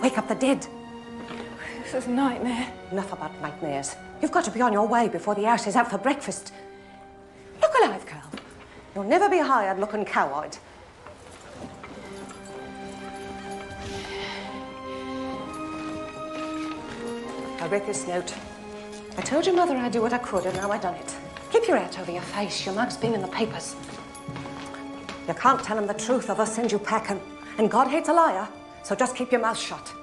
wake up the dead. This is a nightmare. Enough about nightmares. You've got to be on your way before the ash is out for breakfast. Look alive, girl. You'll never be hired looking coward. I read this note. I told your mother I'd do what I could, and now I've done it. Keep your hat over your face. Your mug's been in the papers. You can't tell him the truth or they'll send you packing. And God hates a liar, so just keep your mouth shut.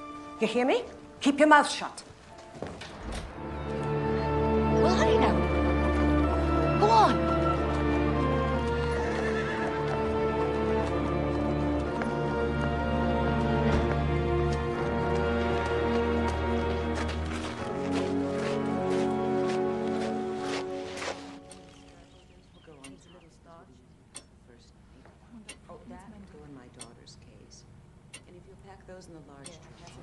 You hear me? Keep your mouth shut. Well, honey, now. Go on.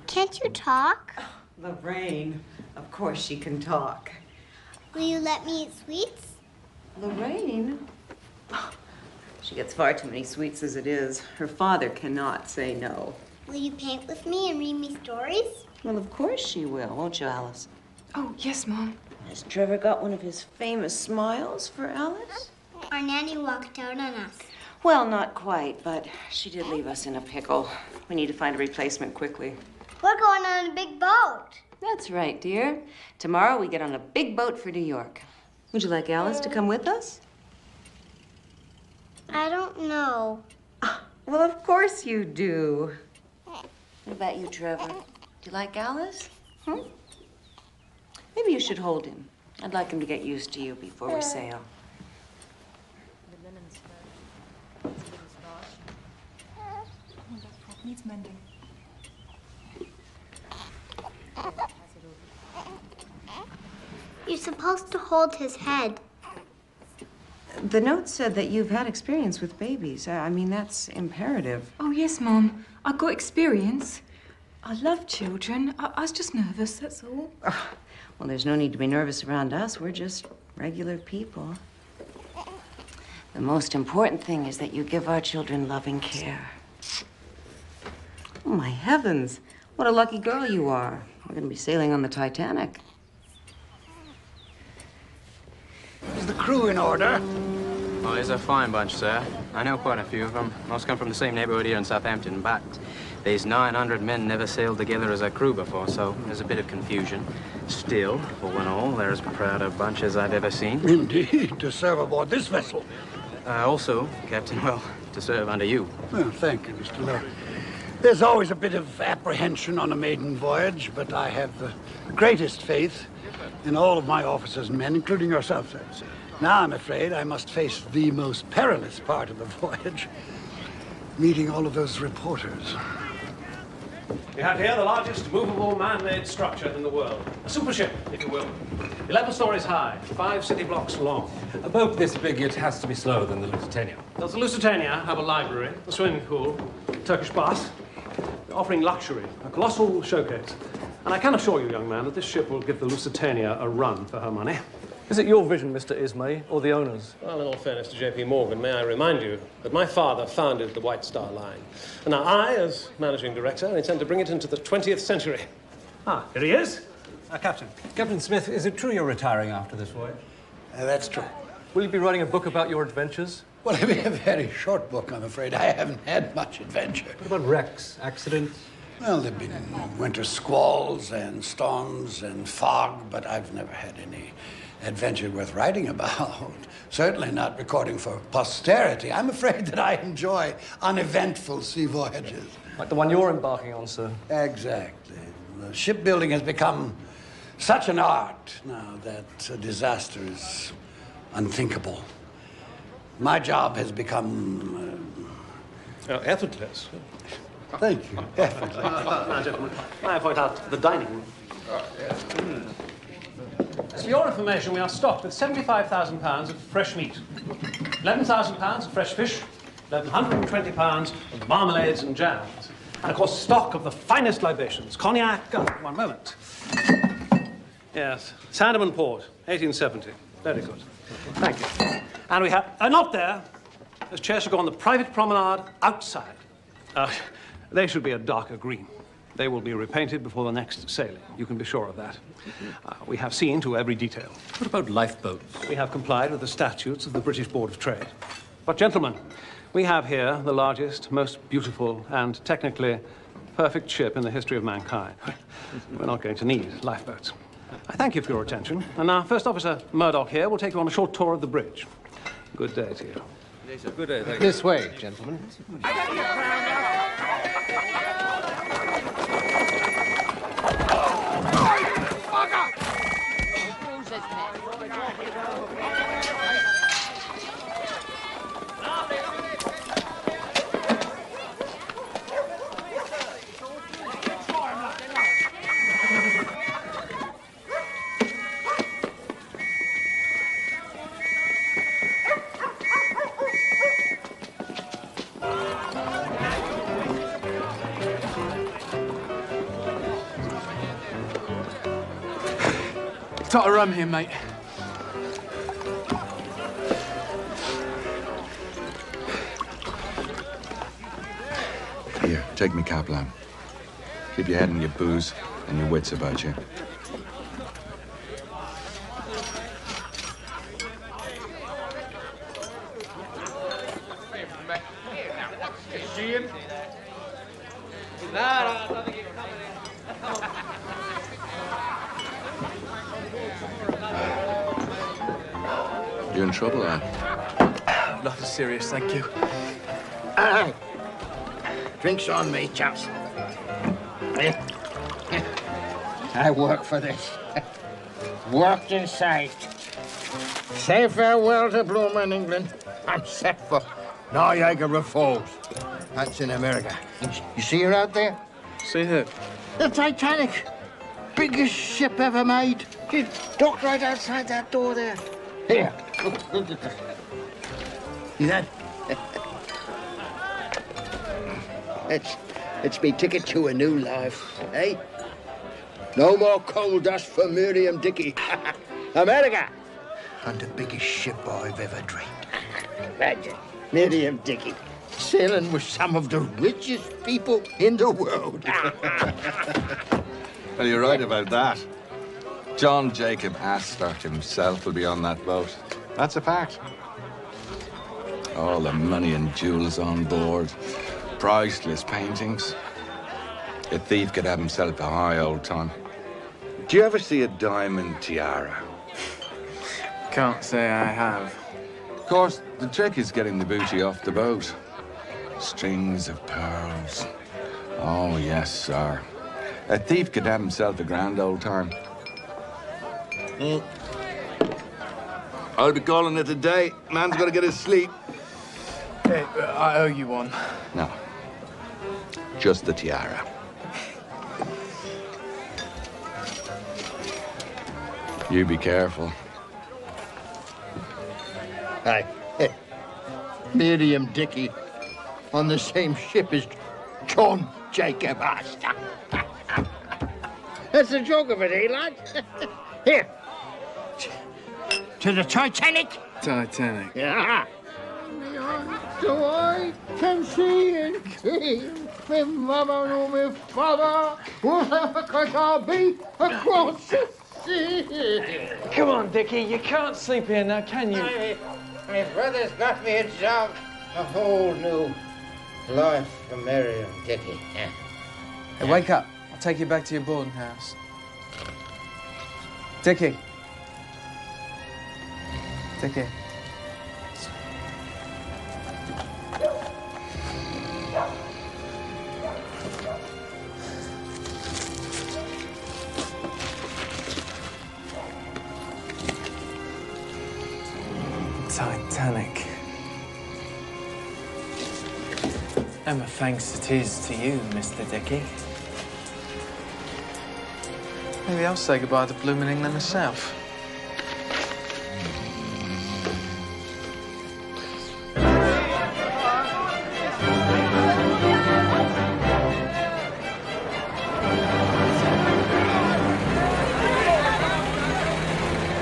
Can't you talk? Lorraine, of course she can talk. Will you let me eat sweets? Lorraine? She gets far too many sweets as it is. Her father cannot say no. Will you paint with me and read me stories? Well, of course she will, won't you, Alice? Oh, yes, Mom. Has Trevor got one of his famous smiles for Alice? Our nanny walked out on us. Well, not quite, but she did leave us in a pickle. We need to find a replacement quickly. We're going on a big boat. That's right, dear. Tomorrow we get on a big boat for New York. Would you like Alice to come with us? I don't know. Well, of course you do. What about you, Trevor? Do you like Alice? Maybe you should hold him. I'd like him to get used to you before we sail. The linen's fur. It's a little starched. Oh, that frock needs mending. You're supposed to hold his head. The note said that you've had experience with babies. I mean, that's imperative. Oh, yes, Mom. I've got experience. I love children. I was just nervous, that's all. Oh, well, there's no need to be nervous around us. We're just regular people. The most important thing is that you give our children loving care. Oh, my heavens. What a lucky girl you are. We're going to be sailing on the Titanic. Is the crew in order? Oh, he's a fine bunch, sir. I know quite a few of them. Most come from the same neighborhood here in Southampton, but these 900 men never sailed together as a crew before, so there's a bit of confusion. Still, for one all, they're as proud a bunch as I've ever seen. Indeed, to serve aboard this vessel. Also, Captain, well, to serve under you. Well, thank you, Mr. Lowe. There's always a bit of apprehension on a maiden voyage, but I have the greatest faith in all of my officers and men, including yourself, sir. Now I'm afraid I must face the most perilous part of the voyage, meeting all of those reporters. We have here the largest movable man-made structure in the world. A super ship, if you will. 11 stories high, 5 city blocks long. A boat this big, it has to be slower than the Lusitania. Does the Lusitania have a library, a swimming pool, Turkish bath, offering luxury, a colossal showcase? And I can assure you, young man, that this ship will give the Lusitania a run for her money. Is it your vision, Mr. Ismay, or the owner's? Well, in all fairness to J.P. Morgan, may I remind you that my father founded the White Star Line. And now I, as managing director, intend to bring it into the 20th century. Ah, here he is. Captain. Captain Smith, is it true you're retiring after this voyage? That's true. Will you be writing a book about your adventures? Well, it'll be a very short book, I'm afraid. I haven't had much adventure. What about wrecks, accidents? Well, there've been winter squalls and storms and fog, but I've never had any adventure worth writing about. Certainly not recording for posterity. I'm afraid that I enjoy uneventful sea voyages. Like the one you're embarking on, sir. Exactly. The shipbuilding has become such an art now that a disaster is unthinkable. My job has become... effortless. Thank you. Effortless. Now, gentlemen, may I point out the dining room? For your information, we are stocked with £75,000 of fresh meat, £11,000 of fresh fish, £1,120 of marmalades and jams, and, of course, stock of the finest libations, cognac... one moment. Yes, Sandeman Port, 1870. Very good. Thank you. And we have... not there. Those chairs should go on the private promenade outside. They should be a darker green. They will be repainted before the next sailing. You can be sure of that. We have seen to every detail. What about lifeboats? We have complied with the statutes of the British Board of Trade. But, gentlemen, we have here the largest, most beautiful, and technically perfect ship in the history of mankind. We're not going to need lifeboats. I thank you for your attention. And now, First Officer Murdoch here will take you on a short tour of the bridge. Good day to you. Good day, thank you. This way, gentlemen. Tot of rum here, mate. Here, take me cap lamp. Keep your head and your booze and your wits about you. See him? You in trouble, lad? Nothing serious, thank you. Drinks on me, chaps. I work for this. Worked and saved. Say farewell to bloomin' England. I'm set for Niagara Falls. That's in America. You see her out there? See who? The Titanic. Biggest ship ever made. She's docked right outside that door there. Here. Look at that. See that? It's me ticket to a new life, eh? No more coal dust for Miriam Dickey. America! And the biggest ship I've ever dreamed. Imagine, Miriam Dickey sailing with some of the richest people in the world. Well, you're right about that. John Jacob Astor himself will be on that boat. That's a fact. All the money and jewels on board. Priceless paintings. A thief could have himself a high old time. Do you ever see a diamond tiara? Can't say I have. Of course, the trick is getting the booty off the boat. Strings of pearls. Oh, yes, sir. A thief could have himself a grand old time. I'll be calling it a day. Man's got to get his sleep. Hey, I owe you one. No. Just the tiara. You be careful. Hi. Miriam Dickey on the same ship as John Jacob Astor. That's the joke of it, eh, lad? Here. To the Titanic. Titanic. Yeah. So I can see and keep me mama or me father, because I'll be across the sea. Come on, Dickie, you can't sleep here now, can you? My brother's got me a job, a whole new life for Miriam Dickey. Yeah. Hey, wake up. I'll take you back to your boarding house. Dickie. Dickie. Titanic. And my thanks it is to you, Mr. Dickey. Maybe I'll say goodbye to bloomin' England myself.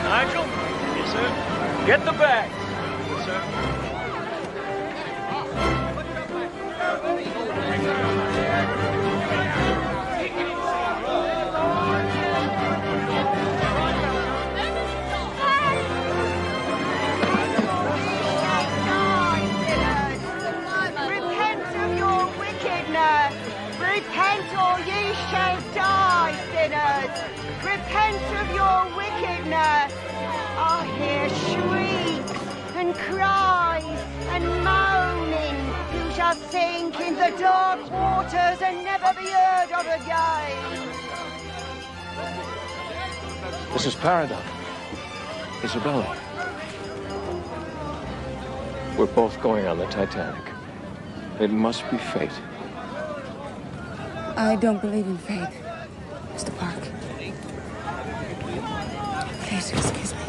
Nigel? Yes, sir. Get the bag. Yes, sir. Repent or ye shall die, sinners. Repent of your wickedness. I hear shrieks and cries and moaning. You shall sink in the dark waters and never be heard of again. This is Paradigm. Isabella. We're both going on the Titanic. It must be fate. I don't believe in fate, Mr. Park. Please excuse me.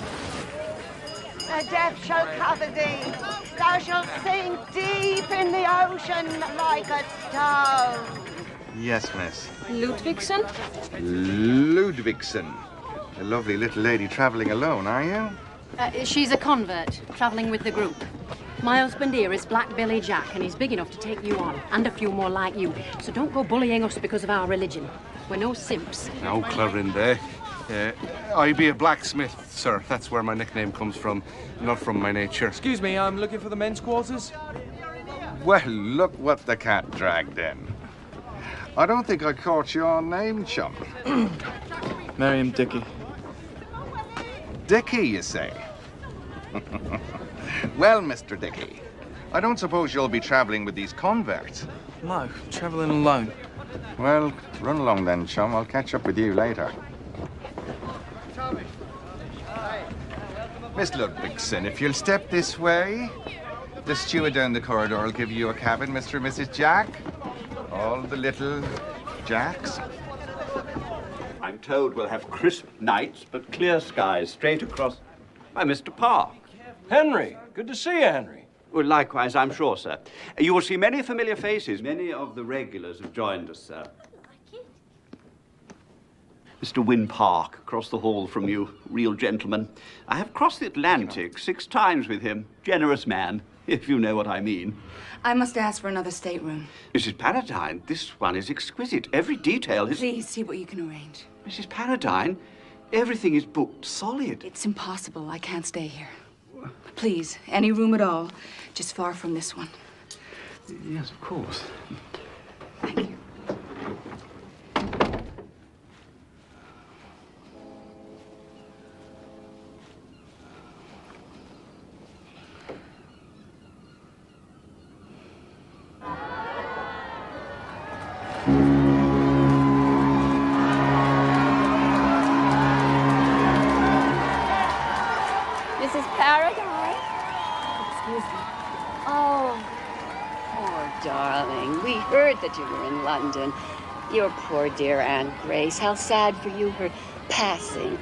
The death shall cover thee. Thou shalt sink deep in the ocean like a stone. Yes, miss. Ludvigsen? Ludvigsen. A lovely little lady travelling alone, are you? She's a convert, travelling with the group. My husband here is Black Billy Jack, and he's big enough to take you on, and a few more like you. So don't go bullying us because of our religion. We're no simps. No clever in there. I be a blacksmith, sir. That's where my nickname comes from, not from my nature. Excuse me, I'm looking for the men's quarters. Well, look what the cat dragged in. I don't think I caught your name, chum. Miriam Dickey. Dickey, you say? Well, Mr. Dickey, I don't suppose you'll be travelling with these converts. No, travelling alone. Well, run along then, chum. I'll catch up with you later. Miss Ludvigsen, if you'll step this way, the steward down the corridor will give you a cabin, Mr. and Mrs. Jack. All the little Jacks. I'm told we'll have crisp nights, but clear skies straight across. By Mr. Park. Henry, good to see you, Henry. Well, likewise, I'm sure, sir. You will see many familiar faces. Many of the regulars have joined us, sir. Mr. Wynne Park, across the hall from you, real gentleman. I have crossed the Atlantic 6 times with him. Generous man, if you know what I mean. I must ask for another stateroom. Mrs. Paradine, this one is exquisite. Every detail is... Please see what you can arrange. Mrs. Paradine, everything is booked solid. It's impossible. I can't stay here. Please, any room at all, just far from this one. Yes, of course. Thank you. That you were in London. Your poor dear Aunt Grace. How sad for you, her passing.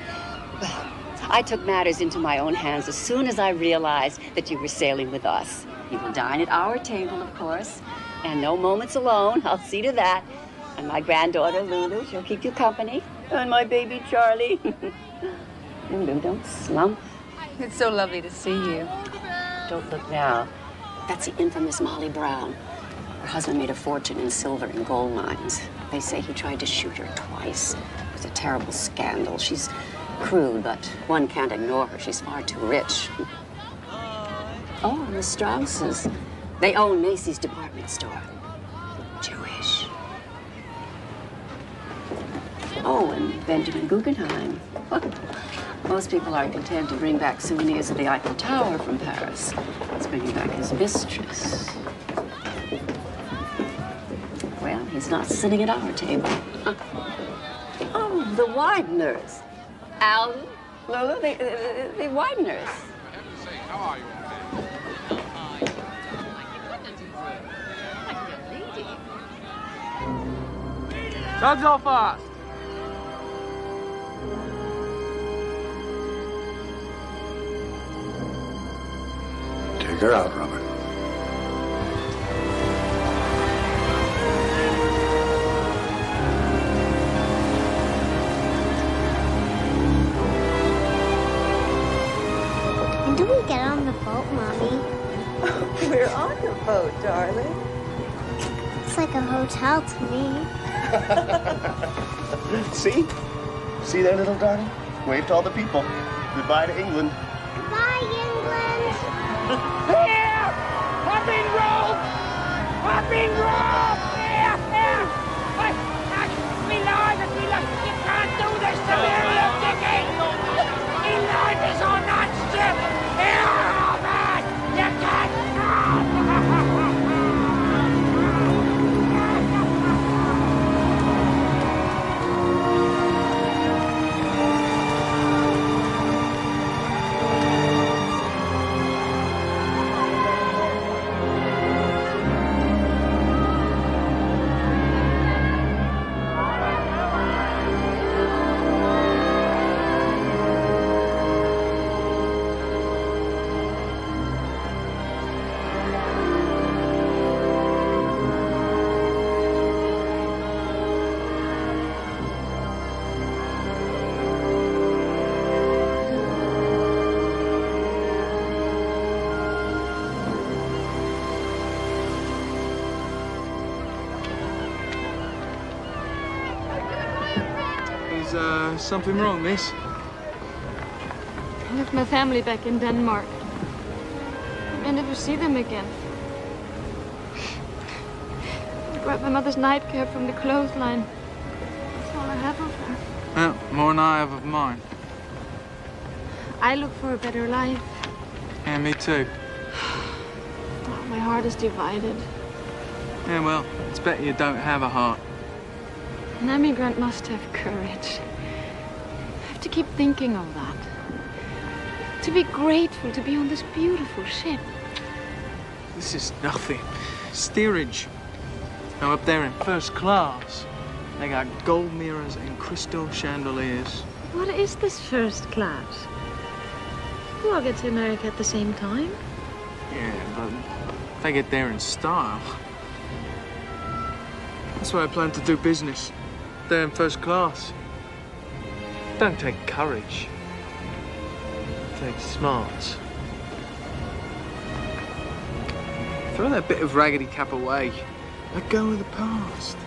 Well, I took matters into my own hands as soon as I realized that you were sailing with us. You will dine at our table, of course, and no moments alone. I'll see to that. And my granddaughter, Lulu, she'll keep you company. And my baby, Charlie. Lulu, don't slump. It's so lovely to see you. Don't look now. That's the infamous Molly Brown. Her husband made a fortune in silver and gold mines. They say he tried to shoot her twice. It was a terrible scandal. She's crude, but one can't ignore her. She's far too rich. Oh, and the Strausses. They own Macy's department store. Jewish. Oh, and Benjamin Guggenheim. Most people are content to bring back souvenirs of the Eiffel Tower from Paris. He's bringing back his mistress. Well, he's not sitting at our table. Oh, the Wideners. Alan, Lulu, the Wideners. How are you? Tugs off fast. Take her out, Robert. When do we get on the boat, Mommy? We're on the boat, darling. It's like a hotel to me. See? See there, little darling? Wave to all the people. Goodbye to England. Goodbye, England. Here! I've been rolled! I've been robbed! Here! something wrong, miss? I left my family back in Denmark. I may never see them again. I grabbed my mother's nightcap from the clothesline. That's all I have of her. Well, more than I have of mine. I look for a better life. Yeah, me too. Oh, my heart is divided. Yeah, well, it's better you don't have a heart. An emigrant must have courage. I have to keep thinking of that. To be grateful to be on this beautiful ship. This is nothing. Steerage. Now, up there in first class, they got gold mirrors and crystal chandeliers. What is this first class? We all get to America at the same time. Yeah, but they get there in style. That's why I plan to do business. There in first class. Don't take courage. Take smarts. Throw that bit of raggedy cap away. Let go of the past.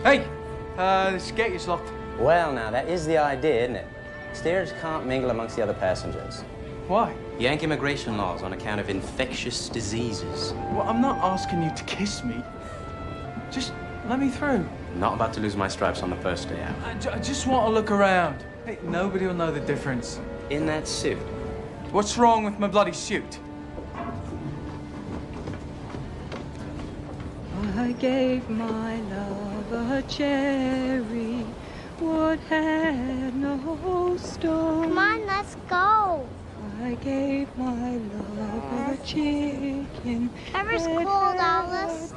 Hey, this gate is locked. Well, now, that is the idea, isn't it? Steerage can't mingle amongst the other passengers. Why? Yank immigration laws on account of infectious diseases. Well, I'm not asking you to kiss me. Just let me through. Not about to lose my stripes on the first day out. I just want to look around. Hey, nobody will know the difference. In that suit? What's wrong with my bloody suit? I gave my love a cherry, what had no stone. Come on, let's go. I gave my love a chicken. Trevor's cold, Alice.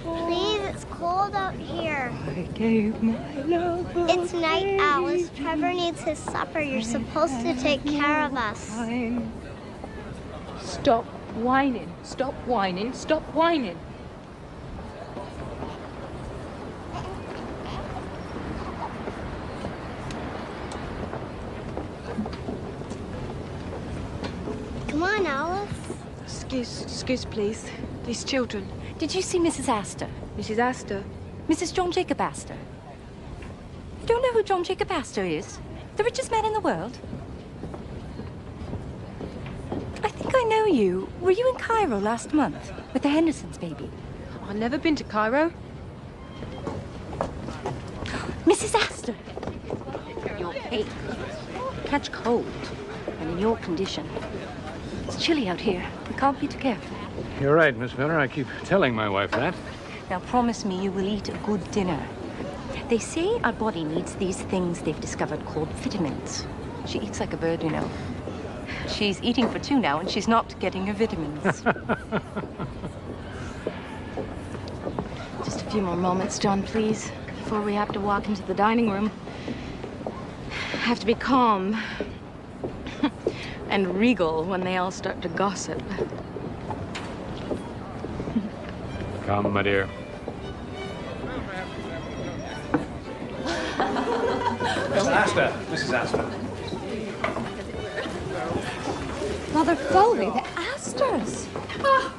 Please, it's cold out here. I gave my love It's night, Alice. Trevor needs his supper. You're supposed to take care of us. Stop whining. Stop whining. Stop whining. Come on, Alice. Excuse, please. These children. Did you see Mrs. Astor? Mrs. Astor? Mrs. John Jacob Astor. You don't know who John Jacob Astor is? The richest man in the world? I think I know you. Were you in Cairo last month with the Hendersons, baby? I've never been to Cairo. Mrs. Astor! You're pale. Catch cold. And in your condition. It's chilly out here. We can't be too careful. You're right, Miss Miller. I keep telling my wife that. Now promise me you will eat a good dinner. They say our body needs these things they've discovered called vitamins. She eats like a bird, you know. She's eating for two now and she's not getting her vitamins. Just a few more moments, John, please, before we have to walk into the dining room. I have to be calm and regal when they all start to gossip. Come, my dear. Mrs. Astor. Mrs. Astor. Mother Foley, the Astors. Oh.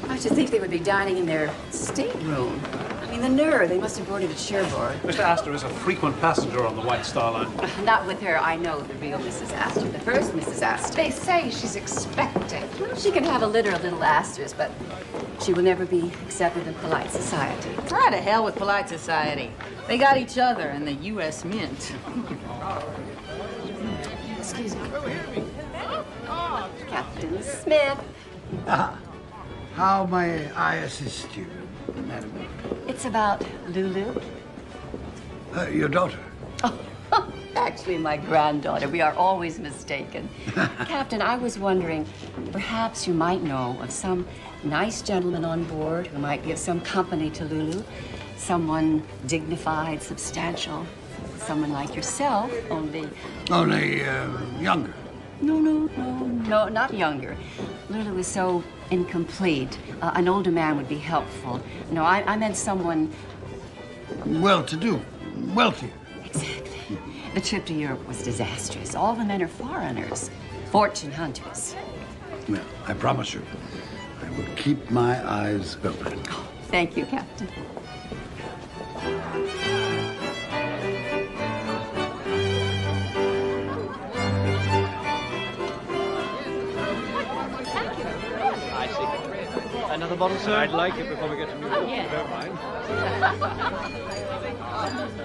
I should think they would be dining in their stateroom. I mean, the nerve. They must have boarded at Cherbourg. Mr. Astor is a frequent passenger on the White Star Line. Not with her. I know the real Mrs. Astor, the first Mrs. Astor. They say she's expecting. Well, she can have a litter of little Astors, but she will never be accepted in polite society. Try to hell with polite society. They got each other and the U.S. Mint. Excuse me. Captain Smith. How may I assist you, madam? It's about Lulu. Your daughter? Actually, my granddaughter. We are always mistaken. Captain, I was wondering, perhaps you might know of some nice gentleman on board who might be of some company to Lulu. Someone dignified, substantial. Someone like yourself, only... Only younger? No, not younger. Lulu is so incomplete. An older man would be helpful. No, I meant someone... Well-to-do, wealthier. Exactly. The trip to Europe was disastrous. All the men are foreigners, fortune hunters. Well, I promise you, I will keep my eyes open. Oh, thank you, Captain. Another bottle, sir? I'd like it before we get to New York. Yeah. Don't mind.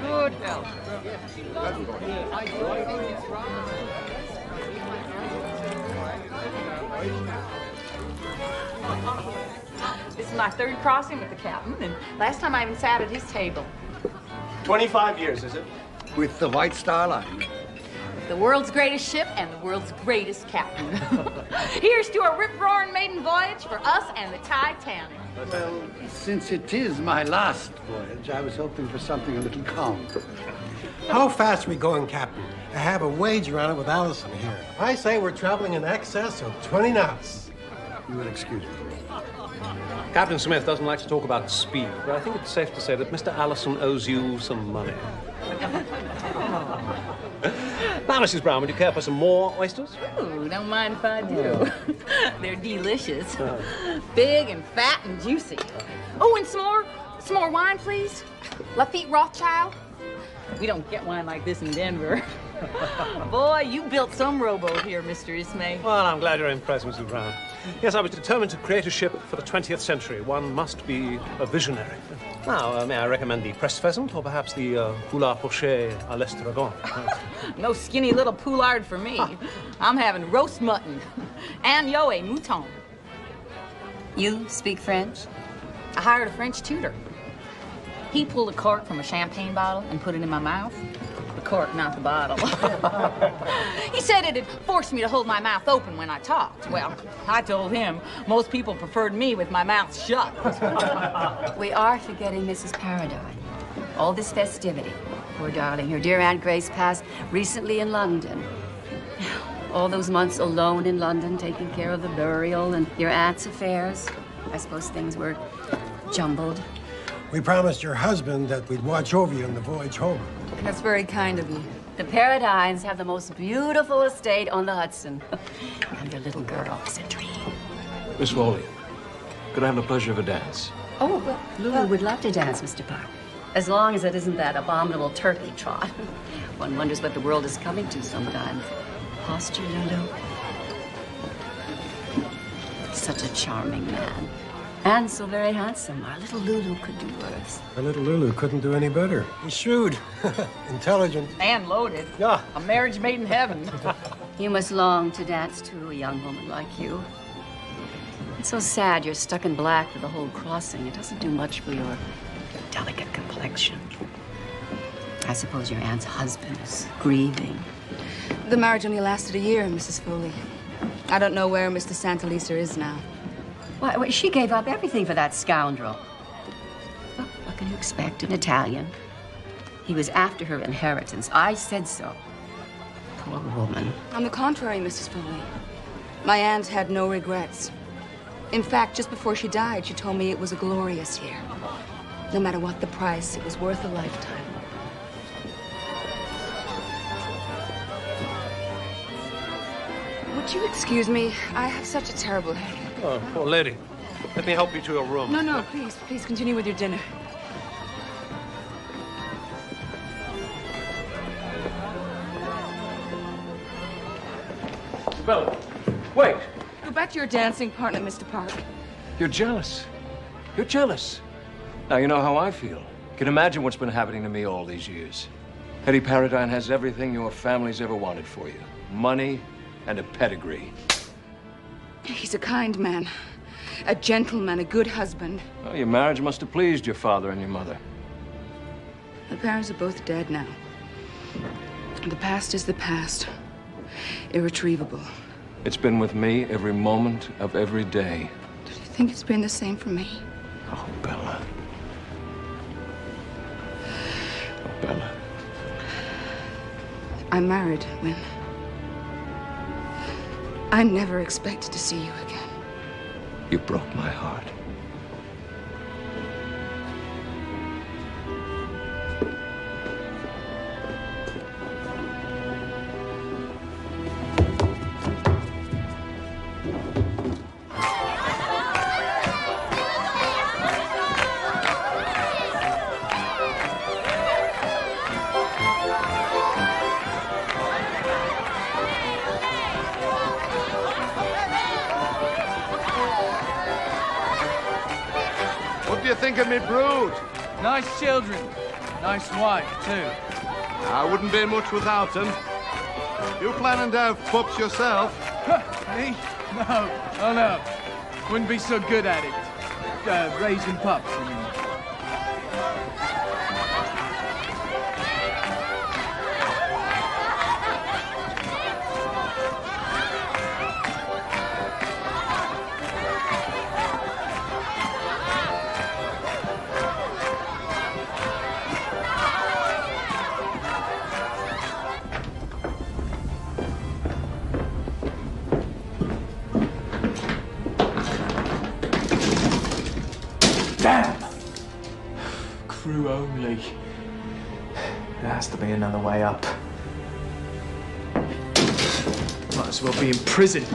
Good health. This is my third crossing with the captain, and last time I even sat at his table. 25 years, is it? With the White Star Line. The world's greatest ship and the world's greatest captain. Here's to a rip-roaring maiden voyage for us and the Titanic. Well, since it is my last voyage, I was hoping for something a little calmer. How fast are we going, Captain? I have a wager on it with Allison here. I say we're traveling in excess of 20 knots. You will excuse me. Captain Smith doesn't like to talk about speed, but I think it's safe to say that Mr. Allison owes you some money. Now, Mrs. Brown, would you care for some more oysters? Ooh, don't mind if I do. They're delicious. Big and fat and juicy. Oh, and some more wine, please. Lafitte Rothschild. We don't get wine like this in Denver. Boy, you built some rowboat here, Mr. Ismay. Well, I'm glad you're impressed, Mrs. Brown. Yes, I was determined to create a ship for the 20th century. One must be a visionary. Now, may I recommend the pressed pheasant or perhaps the poulard poché à l'estragon? No skinny little poulard for me. I'm having roast mutton and yoe mouton. You speak French? I hired a French tutor. He pulled a cork from a champagne bottle and put it in my mouth. The cork, not the bottle. He said it'd force me to hold my mouth open when I talked. Well, I told him most people preferred me with my mouth shut. We are forgetting Mrs. Paradine. All this festivity. Poor darling, her dear Aunt Grace passed recently in London. All those months alone in London, taking care of the burial and your aunt's affairs. I suppose things were jumbled. We promised your husband that we'd watch over you on the voyage home. That's very kind of you. The Paradines have the most beautiful estate on the Hudson. And their little girl is a dream. Miss Wally, could I have the pleasure of a dance? Oh, well, Lulu would love to dance, Mr. Park. As long as it isn't that abominable turkey trot. One wonders what the world is coming to sometimes. Posture, Lulu. Such a charming man. And so very handsome. Our little Lulu could do worse. Our little Lulu couldn't do any better. He's shrewd, intelligent. And loaded. Yeah. A marriage made in heaven. You must long to dance to a young woman like you. It's so sad you're stuck in black for the whole crossing. It doesn't do much for your delicate complexion. I suppose your aunt's husband is grieving. The marriage only lasted a year, Mrs. Foley. I don't know where Mr. Santalisa is now. Why, she gave up everything for that scoundrel. Well, what can you expect? An Italian. He was after her inheritance. I said so. Poor woman. On the contrary, Mrs. Foley. My aunt had no regrets. In fact, just before she died, she told me it was a glorious year. No matter what the price, it was worth a lifetime. Would you excuse me? I have such a terrible headache. Oh, poor lady. Let me help you to your room. No, please continue with your dinner. Bella, wait. Go back to your dancing partner, Mr. Park. You're jealous. You're jealous. Now, you know how I feel. You can imagine what's been happening to me all these years. Hetty Paradine has everything your family's ever wanted for you. Money and a pedigree. He's a kind man, a gentleman, a good husband. Well, your marriage must have pleased your father and your mother. My parents are both dead now. The past is the past. Irretrievable. It's been with me every moment of every day. Do you think it's been the same for me? Oh, Bella. Oh, Bella. I'm married, Win. I never expected to see you again. You broke my heart. Think of me brood. Nice children. Nice wife, too. I wouldn't be much without them. You planning to have pups yourself? Me? No. Oh, no. Wouldn't be so good at it. Raising pups, I mean. Only. There has to be another way up. Might as well be in prison.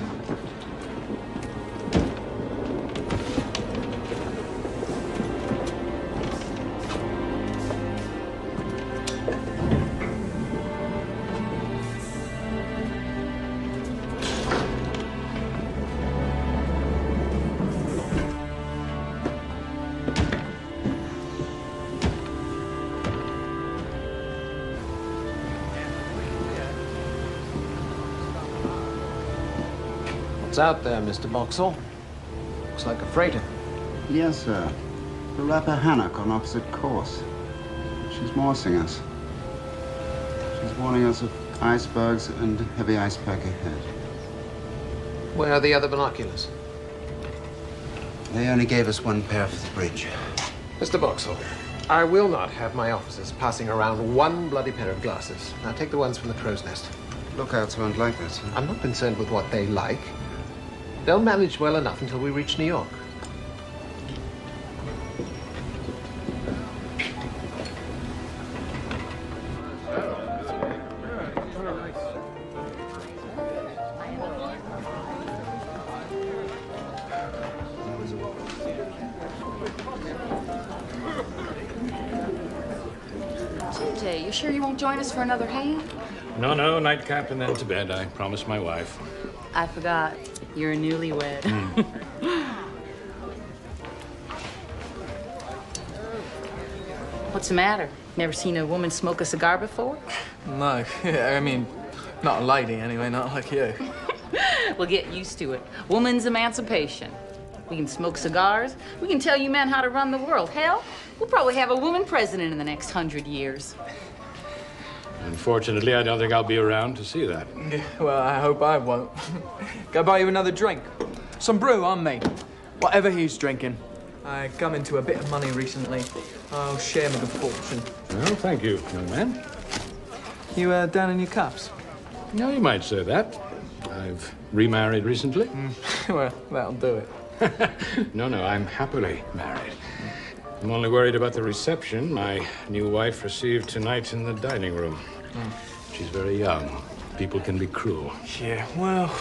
What's out there, Mr. Boxall? Looks like a freighter. Yes, sir. The Rappahannock on opposite course. She's morsing us. She's warning us of icebergs and heavy ice pack ahead. Where are the other binoculars? They only gave us one pair for the bridge. Mr. Boxall, I will not have my officers passing around one bloody pair of glasses. Now take the ones from the crow's nest. Lookouts won't like that, sir. I'm not concerned with what they like. They'll manage well enough until we reach New York. TJ, you sure you won't join us for another hand? No, no, nightcap and then to bed. I promised my wife. I forgot. You're a newlywed. What's the matter? Never seen a woman smoke a cigar before? No, I mean, not a lady anyway, not like you. We'll get used to it. Woman's emancipation. We can smoke cigars. We can tell you men how to run the world. Hell, we'll probably have a woman president in the next 100 years. Unfortunately, I don't think I'll be around to see that. Yeah, well, I hope I won't. Go buy you another drink. Some brew on me. Whatever he's drinking. I come into a bit of money recently. I'll share my good fortune. Well, thank you, young man. You down in your cups? No, you might say that. I've remarried recently. Well, that'll do it. No, I'm happily married. I'm only worried about the reception my new wife received tonight in the dining room. She's very young. People can be cruel. Yeah, well,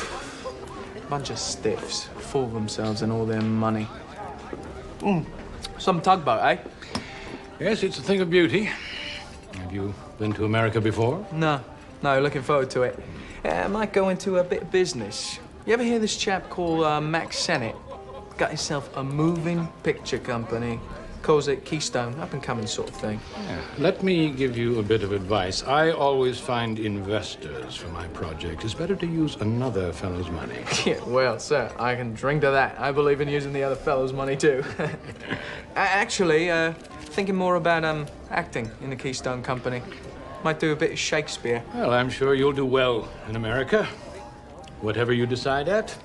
bunch of stiffs. Fool themselves and all their money. Some tugboat, eh? Yes, it's a thing of beauty. Have you been to America before? No, looking forward to it. I might go into a bit of business. You ever hear this chap called Max Sennett? Got himself a moving picture company. Calls it Keystone, up-and-coming sort of thing. Yeah. Let me give you a bit of advice. I always find investors for my project. It's better to use another fellow's money. Yeah, well, sir, I can drink to that. I believe in using the other fellow's money, too. Actually, thinking more about acting in the Keystone Company. Might do a bit of Shakespeare. Well, I'm sure you'll do well in America. Whatever you decide at,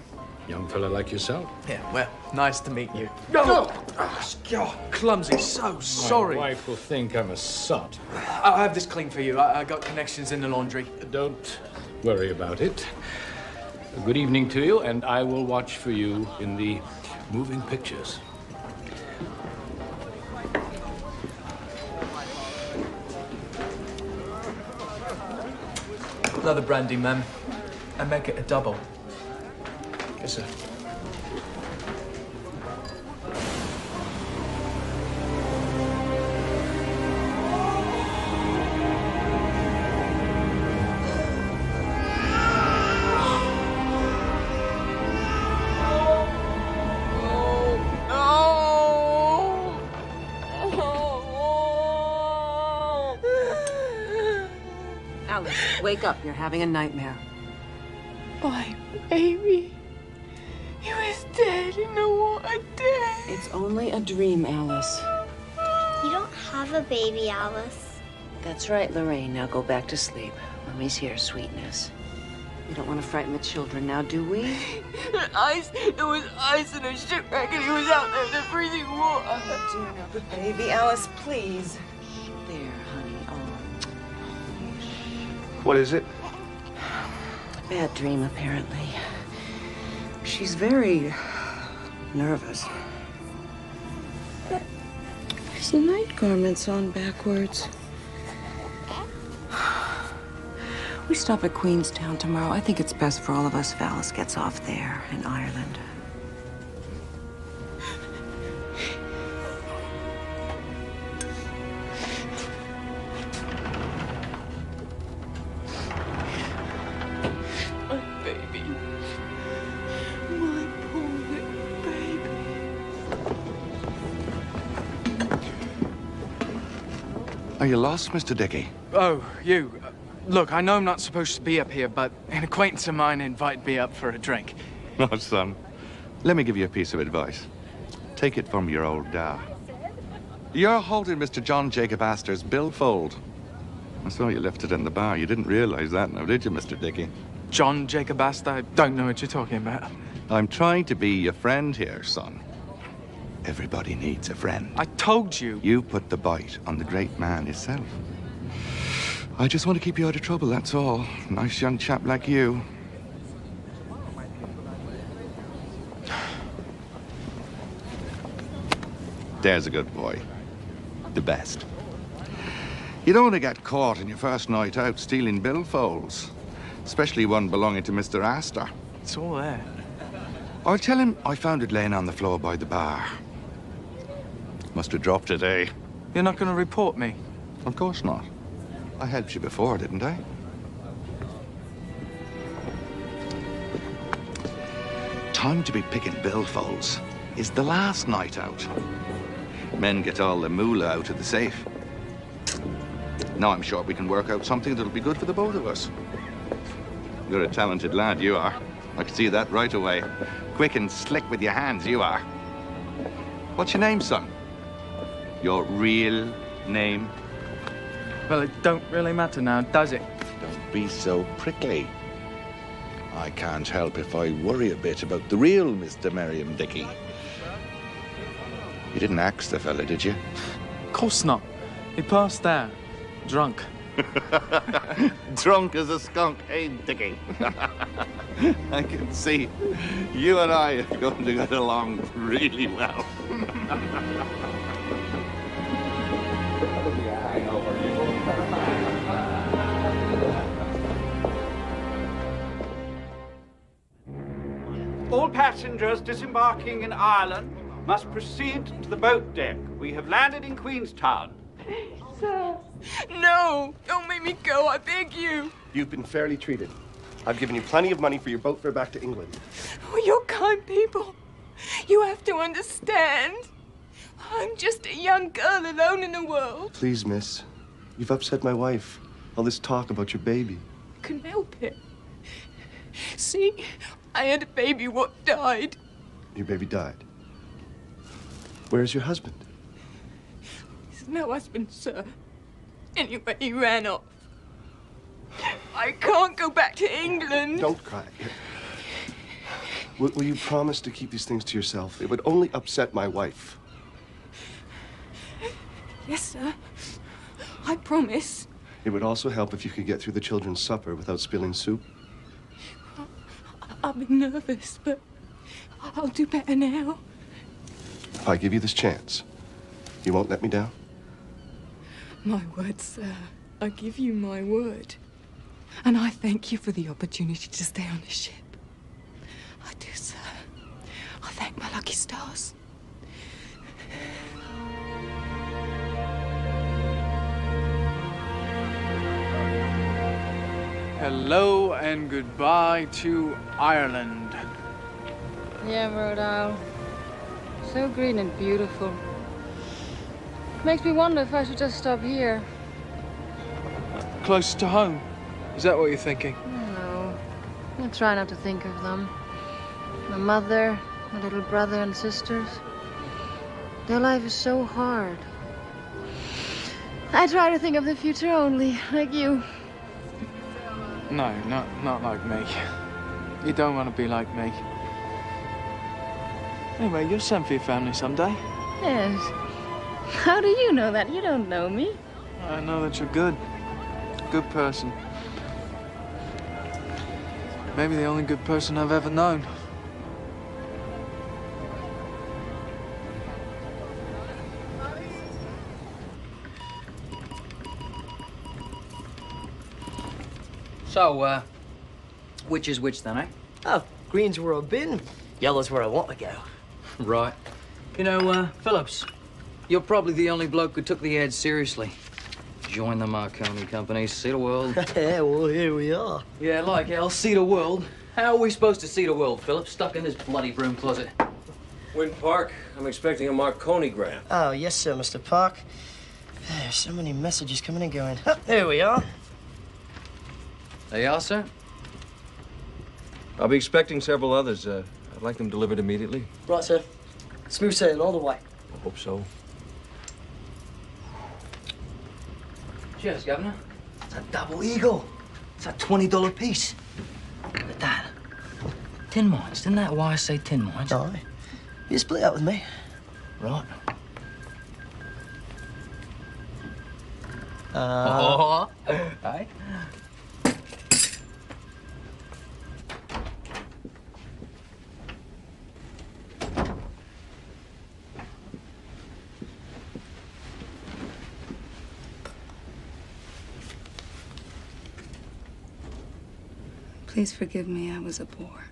young fella like yourself. Yeah, well, nice to meet you. Oh, God, clumsy, so sorry. My wife will think I'm a sot. I'll have this clean for you. I got connections in the laundry. Don't worry about it. Good evening to you, and I will watch for you in the moving pictures. Another brandy, ma'am. And make it a double. Yes, sir. Alice, wake up. You're having a nightmare. My baby. He was dead in the water. It's only a dream, Alice. You don't have a baby, Alice. That's right, Lorraine. Now go back to sleep. Mommy's here, sweetness. We don't want to frighten the children now, do we? There was ice in a shipwreck and he was out there in the freezing water. Oh, dear, no. Baby, Alice, please. There, honey. Oh. What is it? Bad dream, apparently. She's very nervous. There's the night garments on backwards. We stop at Queenstown tomorrow. I think it's best for all of us if Alice gets off there in Ireland. Are you lost, Mr. Dickey? Oh, you. Look, I know I'm not supposed to be up here, but an acquaintance of mine invited me up for a drink. No, son. Let me give you a piece of advice. Take it from your old dad. You're holding Mr. John Jacob Astor's billfold. I saw you left it in the bar. You didn't realize that now, did you, Mr. Dickey? John Jacob Astor? I don't know what you're talking about. I'm trying to be your friend here, son. Everybody needs a friend. I told you. You put the bite on the great man himself. I just want to keep you out of trouble, that's all. Nice young chap like you. There's a good boy. The best. You don't want to get caught on your first night out stealing billfolds. Especially one belonging to Mr. Astor. It's all there. I'll tell him I found it laying on the floor by the bar. Must have dropped it, eh? You're not going to report me? Of course not. I helped you before, didn't I? Time to be picking billfolds is the last night out. Men get all the moolah out of the safe. Now I'm sure we can work out something that'll be good for the both of us. You're a talented lad, you are. I can see that right away. Quick and slick with your hands, you are. What's your name, son? Your real name? Well, it don't really matter now, does it? Don't be so prickly. I can't help if I worry a bit about the real Mr. Miriam Dickey. You didn't axe the fella, did you? Of course not. He passed out. Drunk. Drunk as a skunk, eh, Dickey? I can see you and I are going to get along really well. All passengers disembarking in Ireland must proceed to the boat deck. We have landed in Queenstown. Sir. No! Don't make me go, I beg you. You've been fairly treated. I've given you plenty of money for your boat fare back to England. Oh, you're kind people. You have to understand. I'm just a young girl alone in the world. Please, miss. You've upset my wife. All this talk about your baby. I couldn't help it. See, I had a baby what died. Your baby died. Where's your husband? He's no husband, sir. Anyway, he ran off. I can't go back to England. Don't cry. Will you promise to keep these things to yourself? It would only upset my wife. Yes, sir. I promise. It would also help if you could get through the children's supper without spilling soup. I've been nervous, but I'll do better now. If I give you this chance, you won't let me down? My word, sir. I give you my word. And I thank you for the opportunity to stay on the ship. I do, sir. I thank my lucky stars. Hello and goodbye to Ireland. Yeah, Rodal. So green and beautiful. Makes me wonder if I should just stop here. Close to home. Is that what you're thinking? No. I try not to think of them. My mother, my little brother and sisters. Their life is so hard. I try to think of the future only, like you. No, not like me. You don't want to be like me. Anyway, you'll send for your family someday. Yes. How do you know that? You don't know me. I know that you're good. Good person. Maybe the only good person I've ever known. So, which is which then, eh? Oh, green's where I've been, yellow's where I want to go. Right. You know, Phillips, you're probably the only bloke who took the ad seriously. Join the Marconi Company, see the world. Yeah, well, here we are. Yeah, like hell, see the world. How are we supposed to see the world, Phillips? Stuck in this bloody broom closet. Wynn Park, I'm expecting a Marconi grant. Oh, yes, sir, Mr. Park. There's so many messages coming and going. Oh, there we are. There you are, sir. I'll be expecting several others. I'd like them delivered immediately. Right, sir. Smooth sailing all the way. I hope so. Cheers, Governor. It's a double eagle. It's a $20 piece. Look at that. Tin mines. Didn't that wise say tin mines? Aye. You split up with me. Right. Aye. Please forgive me, I was a bore.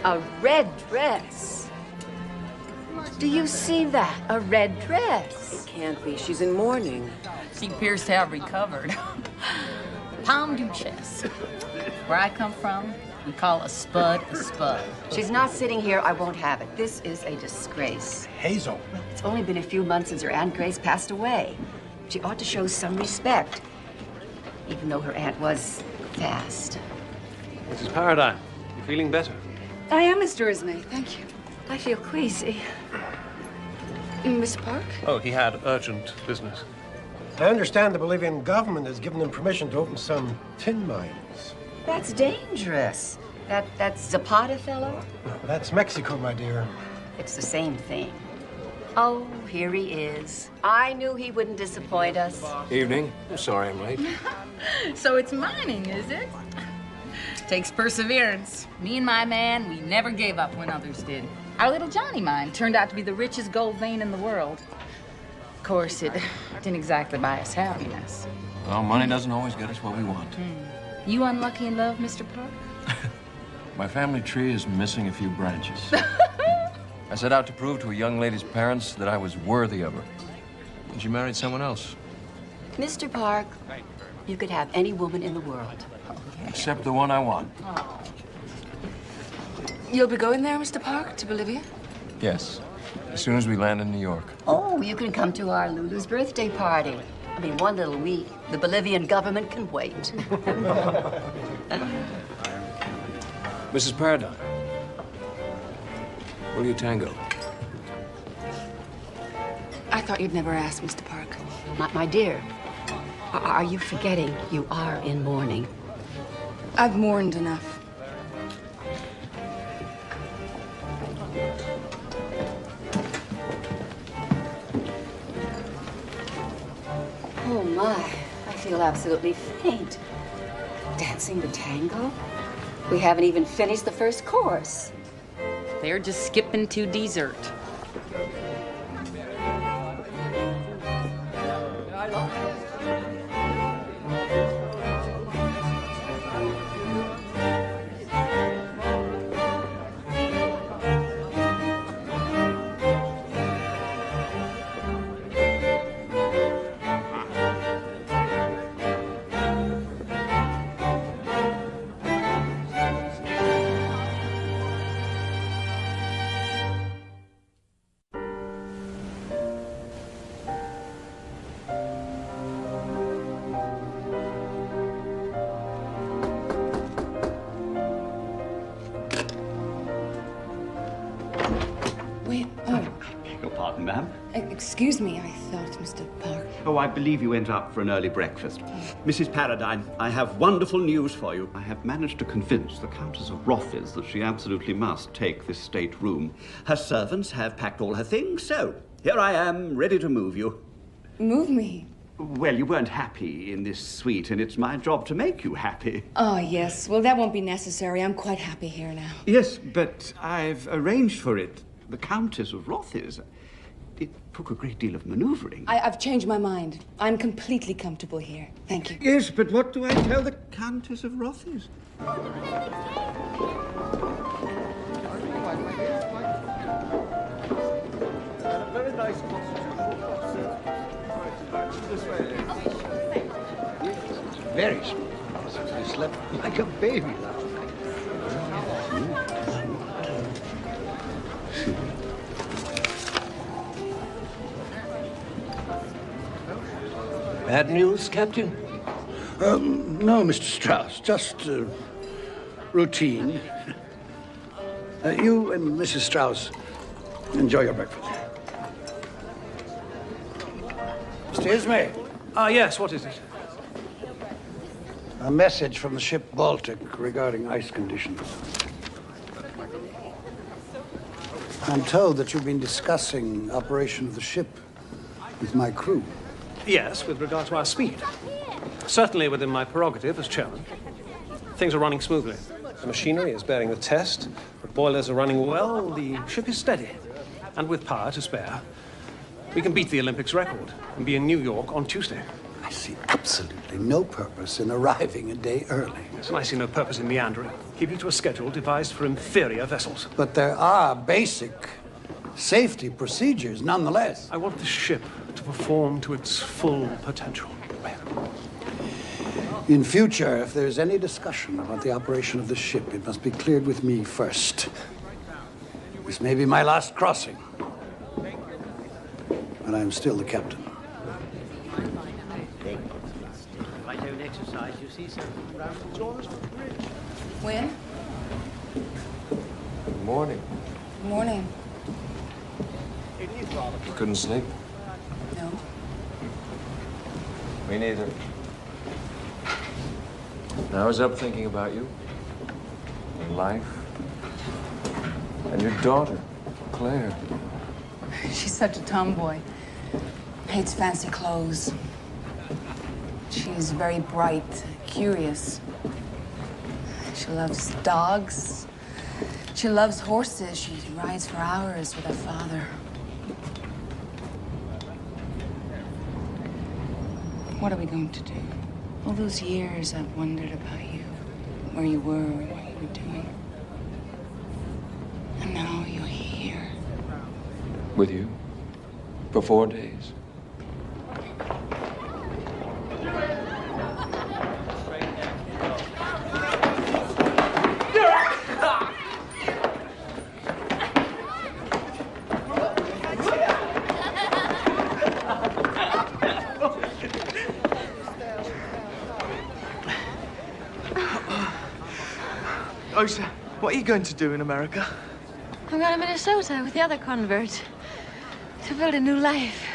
A red dress. Do you see that? A red dress. It can't be. She's in mourning. She appears to have recovered. Palm Duchess. Where I come from, we call a spud a spud. She's not sitting here. I won't have it. This is a disgrace. Hazel. It's only been a few months since her Aunt Grace passed away. She ought to show some respect, even though her aunt was fast. Mrs. Paradigm, you feeling better? I am, Mr. Ismay. Thank you. I feel queasy. Miss Park? Oh, he had urgent business. I understand the Bolivian government has given them permission to open some tin mines. That's dangerous. That Zapata fellow? That's Mexico, my dear. It's the same thing. Oh, here he is. I knew he wouldn't disappoint us. Evening. I'm sorry I'm late. So it's mining, is it? Takes perseverance. Me and my man, we never gave up when others did. Our little Johnny mine turned out to be the richest gold vein in the world. Of course, it didn't exactly buy us happiness. Well, money doesn't always get us what we want. You unlucky in love, Mr. Park? My family tree is missing a few branches. I set out to prove to a young lady's parents that I was worthy of her. And she married someone else. Mr. Park, you could have any woman in the world. Except the one I want. You'll be going there, Mr. Park, to Bolivia? Yes. As soon as we land in New York. Oh, you can come to our Lulu's birthday party. I mean, one little week. The Bolivian government can wait. Mrs. Paradigm, will you tango? I thought you'd never ask, Mr. Park. My dear, are you forgetting you are in mourning? I've mourned enough. Oh, my. I feel absolutely faint. Dancing the tango? We haven't even finished the first course. They're just skipping to dessert. Excuse me, I thought, Mr. Park. Oh, I believe you went out for an early breakfast. Mrs. Paradigm, I have wonderful news for you. I have managed to convince the Countess of Rothes that she absolutely must take this stateroom. Her servants have packed all her things, so here I am, ready to move you. Move me? Well, you weren't happy in this suite, and it's my job to make you happy. Oh, yes. Well, that won't be necessary. I'm quite happy here now. Yes, but I've arranged for it. The Countess of Rothes. It took a great deal of maneuvering. I've changed my mind. I'm completely comfortable here. Thank you. Yes, but what do I tell the Countess of Rothes? Very nice. Very small. You slept like a baby last night. Bad news, Captain? No, Mr. Strauss, just routine. You and Mrs. Strauss enjoy your breakfast. Mr. Ismay. Yes, what is it? A message from the ship Baltic regarding ice conditions. I'm told that you've been discussing operation of the ship with my crew. Yes, with regard to our speed. Certainly within my prerogative as chairman. Things are running smoothly. The machinery is bearing the test. The boilers are running well. The ship is steady. And with power to spare, we can beat the Olympics record and be in New York on Tuesday. I see absolutely no purpose in arriving a day early. Yes, and I see no purpose in meandering, keeping to a schedule devised for inferior vessels. But there are basic safety procedures nonetheless. I want the ship to perform to its full potential. In future, if there's any discussion about the operation of the ship, it must be cleared with me first. This may be my last crossing, but I'm still the captain. When? Good morning. Good morning. You couldn't sleep? No. Me neither. I was up thinking about you, and life, and your daughter, Claire. She's such a tomboy. Hates fancy clothes. She's very bright, curious. She loves dogs. She loves horses. She rides for hours with her father. What are we going to do? All those years I've wondered about you, where you were and what you were doing. And now you're here. With you? For 4 days. Osa, what are you going to do in America? I'm going to Minnesota with the other converts to build a new life.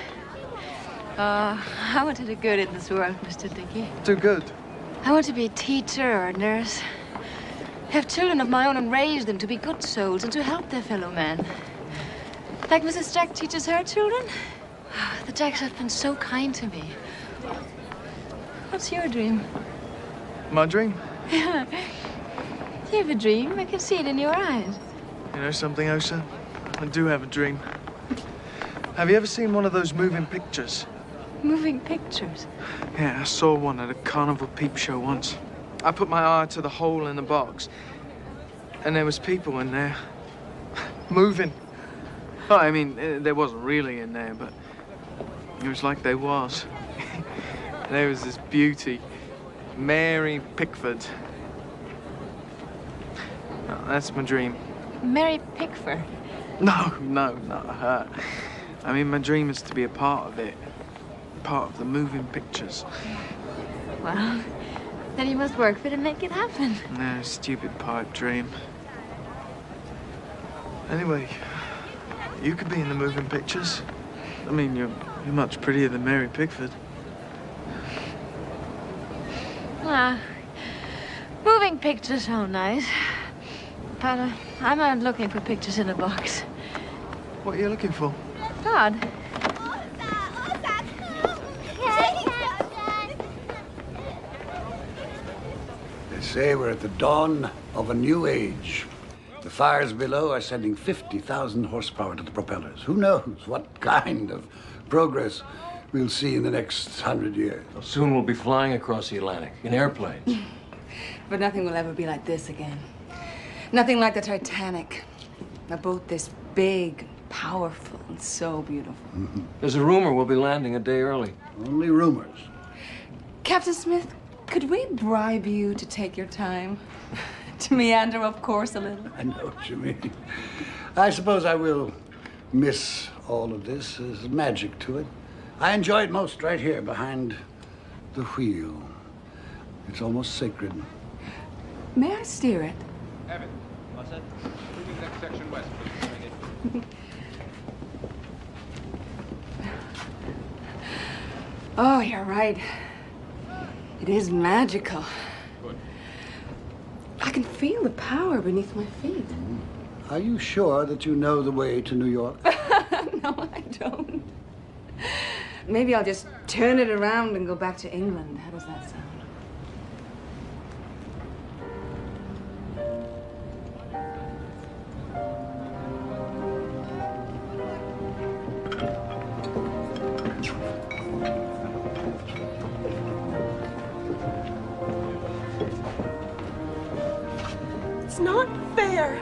I want to do good in this world, Mr. Dickey. Do good? I want to be a teacher or a nurse. Have children of my own and raise them to be good souls and to help their fellow men. Like Mrs. Jack teaches her children. The Jacks have been so kind to me. What's your dream? My dream? Yeah. You have a dream. I can see it in your eyes. You know something, Osa? I do have a dream. Have you ever seen one of those moving pictures? Moving pictures? Yeah, I saw one at a carnival peep show once. I put my eye to the hole in the box, and there was people in there. Moving. Well, I mean, there wasn't really in there, but it was like there was. There was this beauty, Mary Pickford. Oh, that's my dream. Mary Pickford? No, not her. I mean, my dream is to be a part of it. Part of the moving pictures. Well, then you must work for it and make it happen. No, stupid pipe dream. Anyway, you could be in the moving pictures. I mean, you're much prettier than Mary Pickford. Moving pictures sound nice. But I'm not looking for pictures in a box. What are you looking for? God. They say we're at the dawn of a new age. The fires below are sending 50,000 horsepower to the propellers. Who knows what kind of progress we'll see in the next 100 years. Well, soon we'll be flying across the Atlantic in airplanes. But nothing will ever be like this again. Nothing like the Titanic. A boat this big, powerful, and so beautiful. Mm-hmm. There's a rumor we'll be landing a day early. Only rumors. Captain Smith, could we bribe you to take your time? To meander, of course, a little. I know what you mean. I suppose I will miss all of this. There's magic to it. I enjoy it most right here behind the wheel. It's almost sacred. May I steer it? Evan, what's that? Moving next section west. Oh, you're right. It is magical. Good. I can feel the power beneath my feet. Are you sure that you know the way to New York? No, I don't. Maybe I'll just turn it around and go back to England. How does that sound? It's not fair.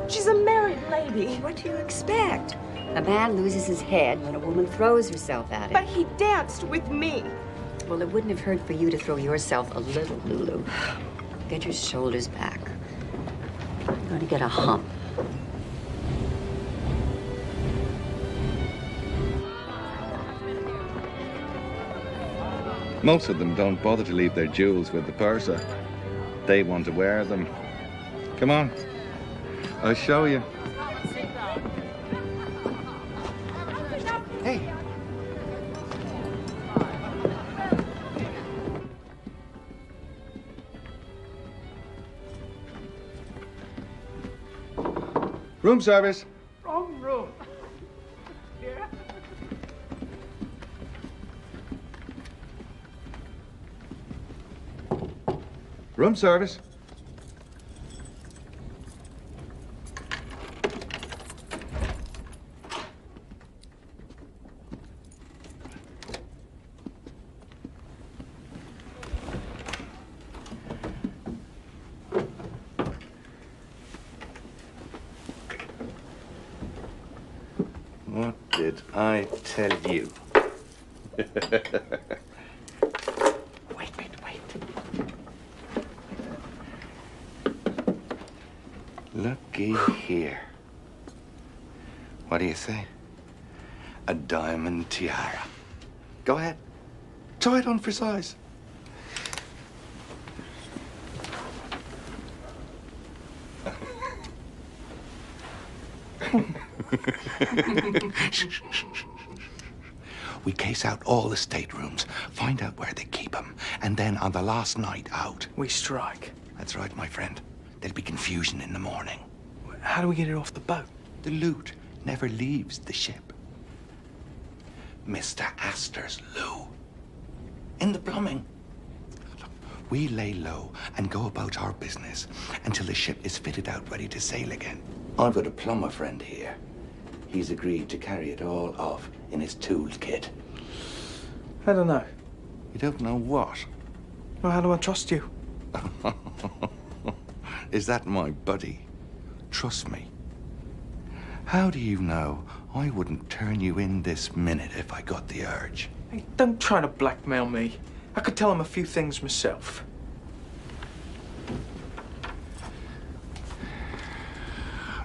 She's a married lady. What do you expect? A man loses his head when a woman throws herself at him. But he danced with me. Well, it wouldn't have hurt for you to throw yourself a little, Lulu. Get your shoulders back. You're going to get a hump. Most of them don't bother to leave their jewels with the purser. They want to wear them. Come on, I'll show you. Hey. Room service. Wrong room. Here? Room service. What did I tell you? Wait. Looky here. What do you say? A diamond tiara. Go ahead. Try it on for size. We case out all the staterooms, find out where they keep them, and then on the last night out, we strike. That's right, my friend. There'll be confusion in the morning. How do we get it off the boat? The loot never leaves the ship. Mr. Astor's loo. In the plumbing. Look, we lay low and go about our business until the ship is fitted out ready to sail again. I've got a plumber friend here. He's agreed to carry it all off in his toolkit. I don't know. You don't know what? Well, how do I trust you? Is that my buddy? Trust me. How do you know I wouldn't turn you in this minute if I got the urge? Hey, don't try to blackmail me. I could tell him a few things myself.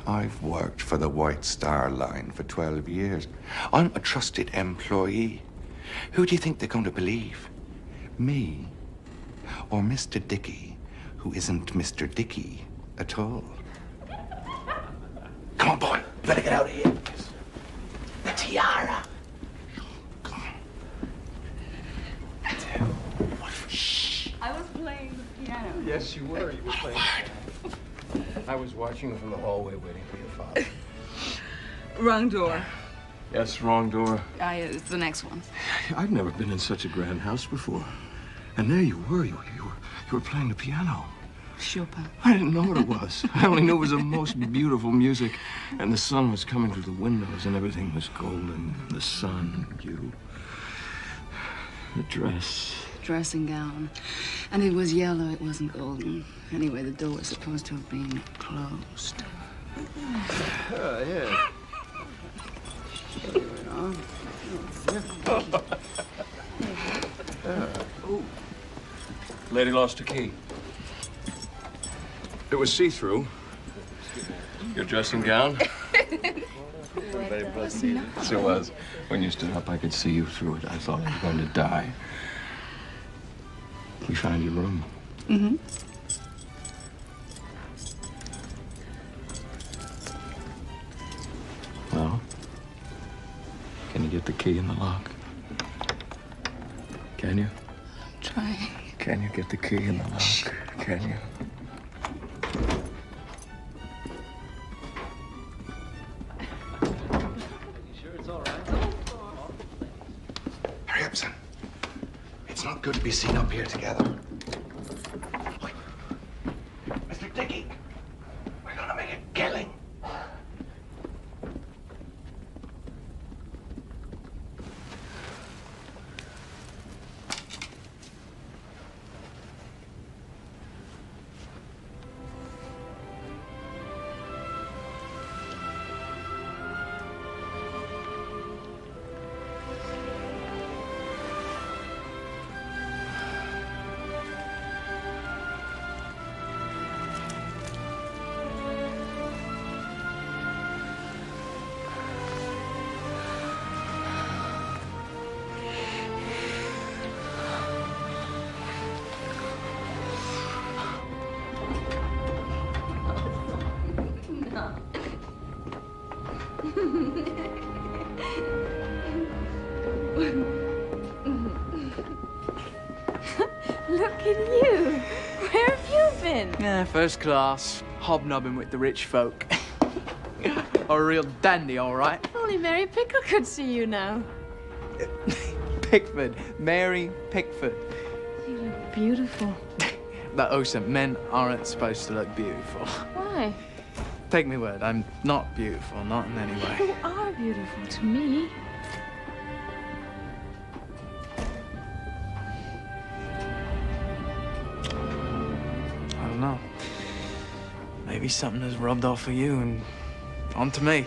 I've worked for the White Star Line for 12 years. I'm a trusted employee. Who do you think they're going to believe? Me or Mr. Dickey, who isn't Mr. Dickey at all? Come on, boy. You better get out of here. The tiara. Come on. Shh. I was playing the piano. Yes, you were. You were playing. I was watching from the hallway waiting for your father. Wrong door. Yes, wrong door. It's the next one. I've never been in such a grand house before. And there you were. You were playing the piano. Chopin. I didn't know what it was. I only knew it was the most beautiful music. And the sun was coming through the windows and everything was golden. The sun, you, the dress. Dressing gown. And it was yellow, it wasn't golden. Anyway, the door was supposed to have been closed. Yeah. Lady lost her key. It was see-through. Your dressing gown. Was not. Yes, it was. When you stood up, I could see you through it. I thought you were going to die. We found your room. Mm-hmm. Well, can you get the key in the lock? Can you? I'm trying. Can you get the key in the lock? Can you? Hurry up, son. It's not good to be seen up here together. Mr. Dickey, we're gonna make a killing. Look at you. Where have you been? Yeah, first class. Hobnobbing with the rich folk. A real dandy, all right. Only Mary Pickle could see you now. Pickford. Mary Pickford. You look beautiful. But Osa, men aren't supposed to look beautiful. Why? Take me word, I'm not beautiful, not in any way. You are beautiful to me. I don't know. Maybe something has rubbed off of you and onto me.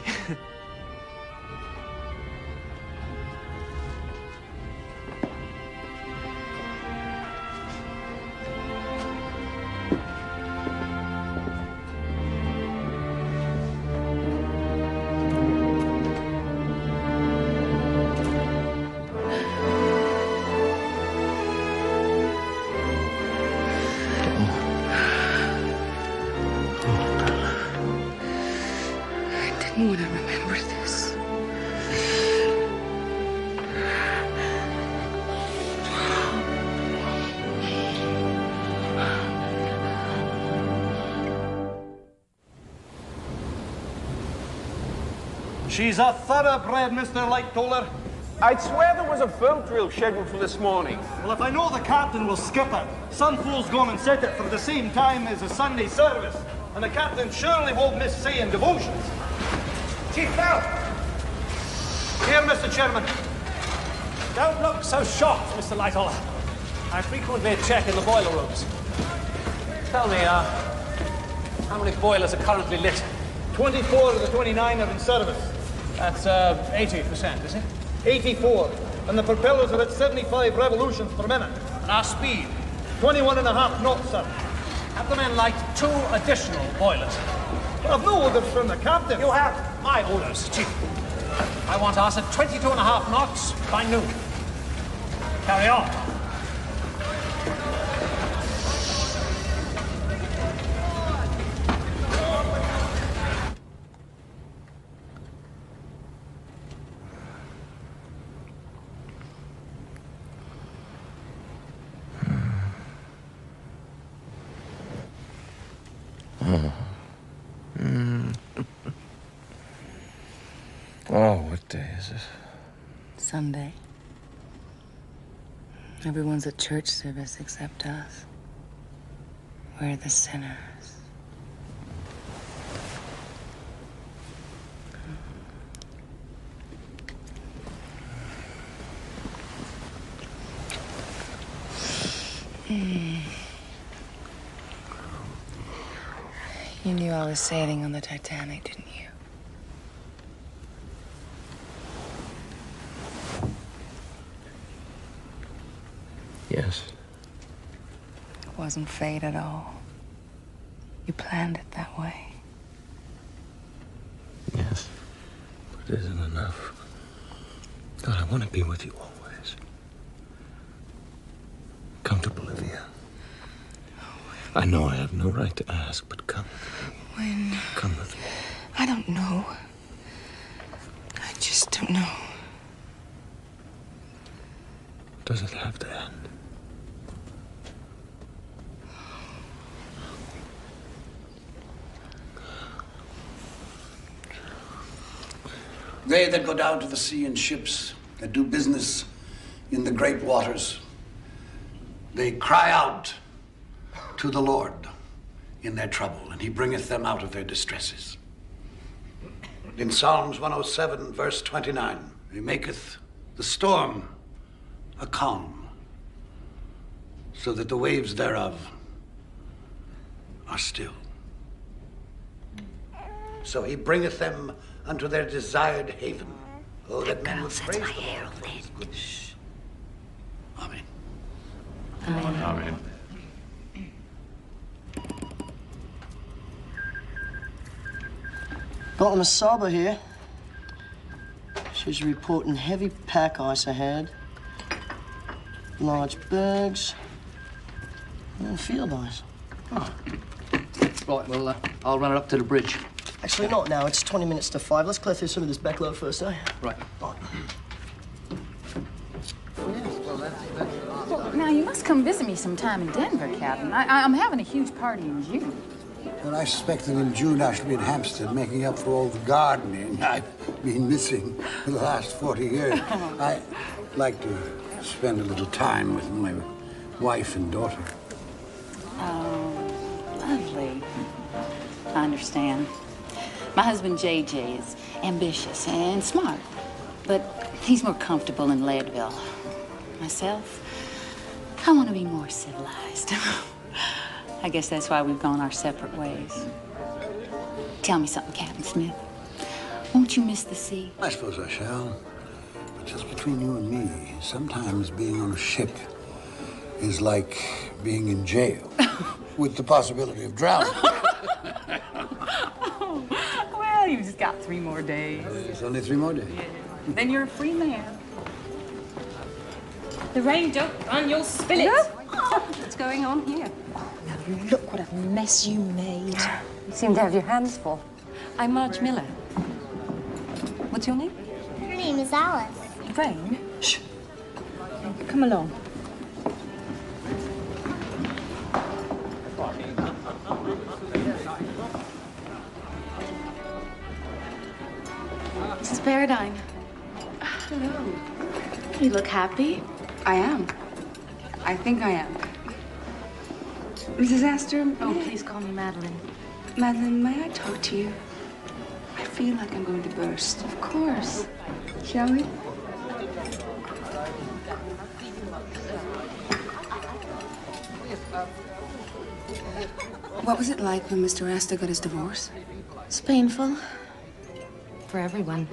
I didn't want to remember this. She's a thoroughbred, Mr. Light-Toller. I'd swear there was a film drill scheduled for this morning. Well, if I know the captain will skip it, some fool's gone and set it for the same time as the Sunday service. And the captain surely won't miss saying devotions. Chief, now! Here, Mr. Chairman. Don't look so shocked, Mr. Light-Toller. I frequently check in the boiler rooms. Tell me, how many boilers are currently lit? 24 of the 29 are in service. That's 80%, is it? 84. And the propellers are at 75 revolutions per minute. And our speed? 21.5 knots, sir. Have the men light 2 additional boilers? Well, I've no orders from the captain. You have my orders, Chief. I want us at 22.5 knots by noon. Carry on. Oh, what day is it? Sunday. Everyone's at church service except us. We're the sinners. You knew I was sailing on the Titanic, didn't you? Yes. It wasn't fate at all. You planned it that way. Yes. But it isn't enough. God, I want to be with you always. Come to Bolivia. I know I have no right to ask, but come with me. When? Come with me. I don't know. I just don't know. Does it have to end? They that go down to the sea in ships, that do business in the great waters, they cry out to the Lord in their trouble, and he bringeth them out of their distresses. In Psalms 107, verse 29, he maketh the storm a calm, so that the waves thereof are still. So he bringeth them unto their desired haven. Oh, that men would praise the Lord for his goodness. Amen. Amen. Amen. Got Miss Saba here. She's reporting heavy pack ice ahead, large bergs, and field ice. Oh. Right, well, I'll run it up to the bridge. Actually, not now. It's 20 minutes to 5. Let's clear through some of this backload first, eh? Right. Well, now, you must come visit me sometime in Denver, Captain. I'm having a huge party in June. Well, I suspect that in June I shall be in Hampstead making up for all the gardening I've been missing for the last 40 years. I'd like to spend a little time with my wife and daughter. Oh, lovely. I understand. My husband, JJ, is ambitious and smart, but he's more comfortable in Leadville. Myself, I want to be more civilized. I guess that's why we've gone our separate ways. Tell me something, Captain Smith. Won't you miss the sea? I suppose I shall. But just between you and me, sometimes being on a ship is like being in jail with the possibility of drowning. Well, you've just got 3 more days. It's only 3 more days. Yeah. Then you're a free man. The rain don't run, you'll spill it. What's going on here? Now, look what a mess you made. You seem to have your hands full. I'm Marge Miller. What's your name? Her name is Alice. Rain? Shh. Come along. Mrs. Paradigm. Hello. You look happy. I am. I think I am. Mrs. Astor? Oh, please call me Madeline. Madeline, may I talk to you? I feel like I'm going to burst. Of course. Shall we? What was it like when Mr. Astor got his divorce? It's painful. For everyone.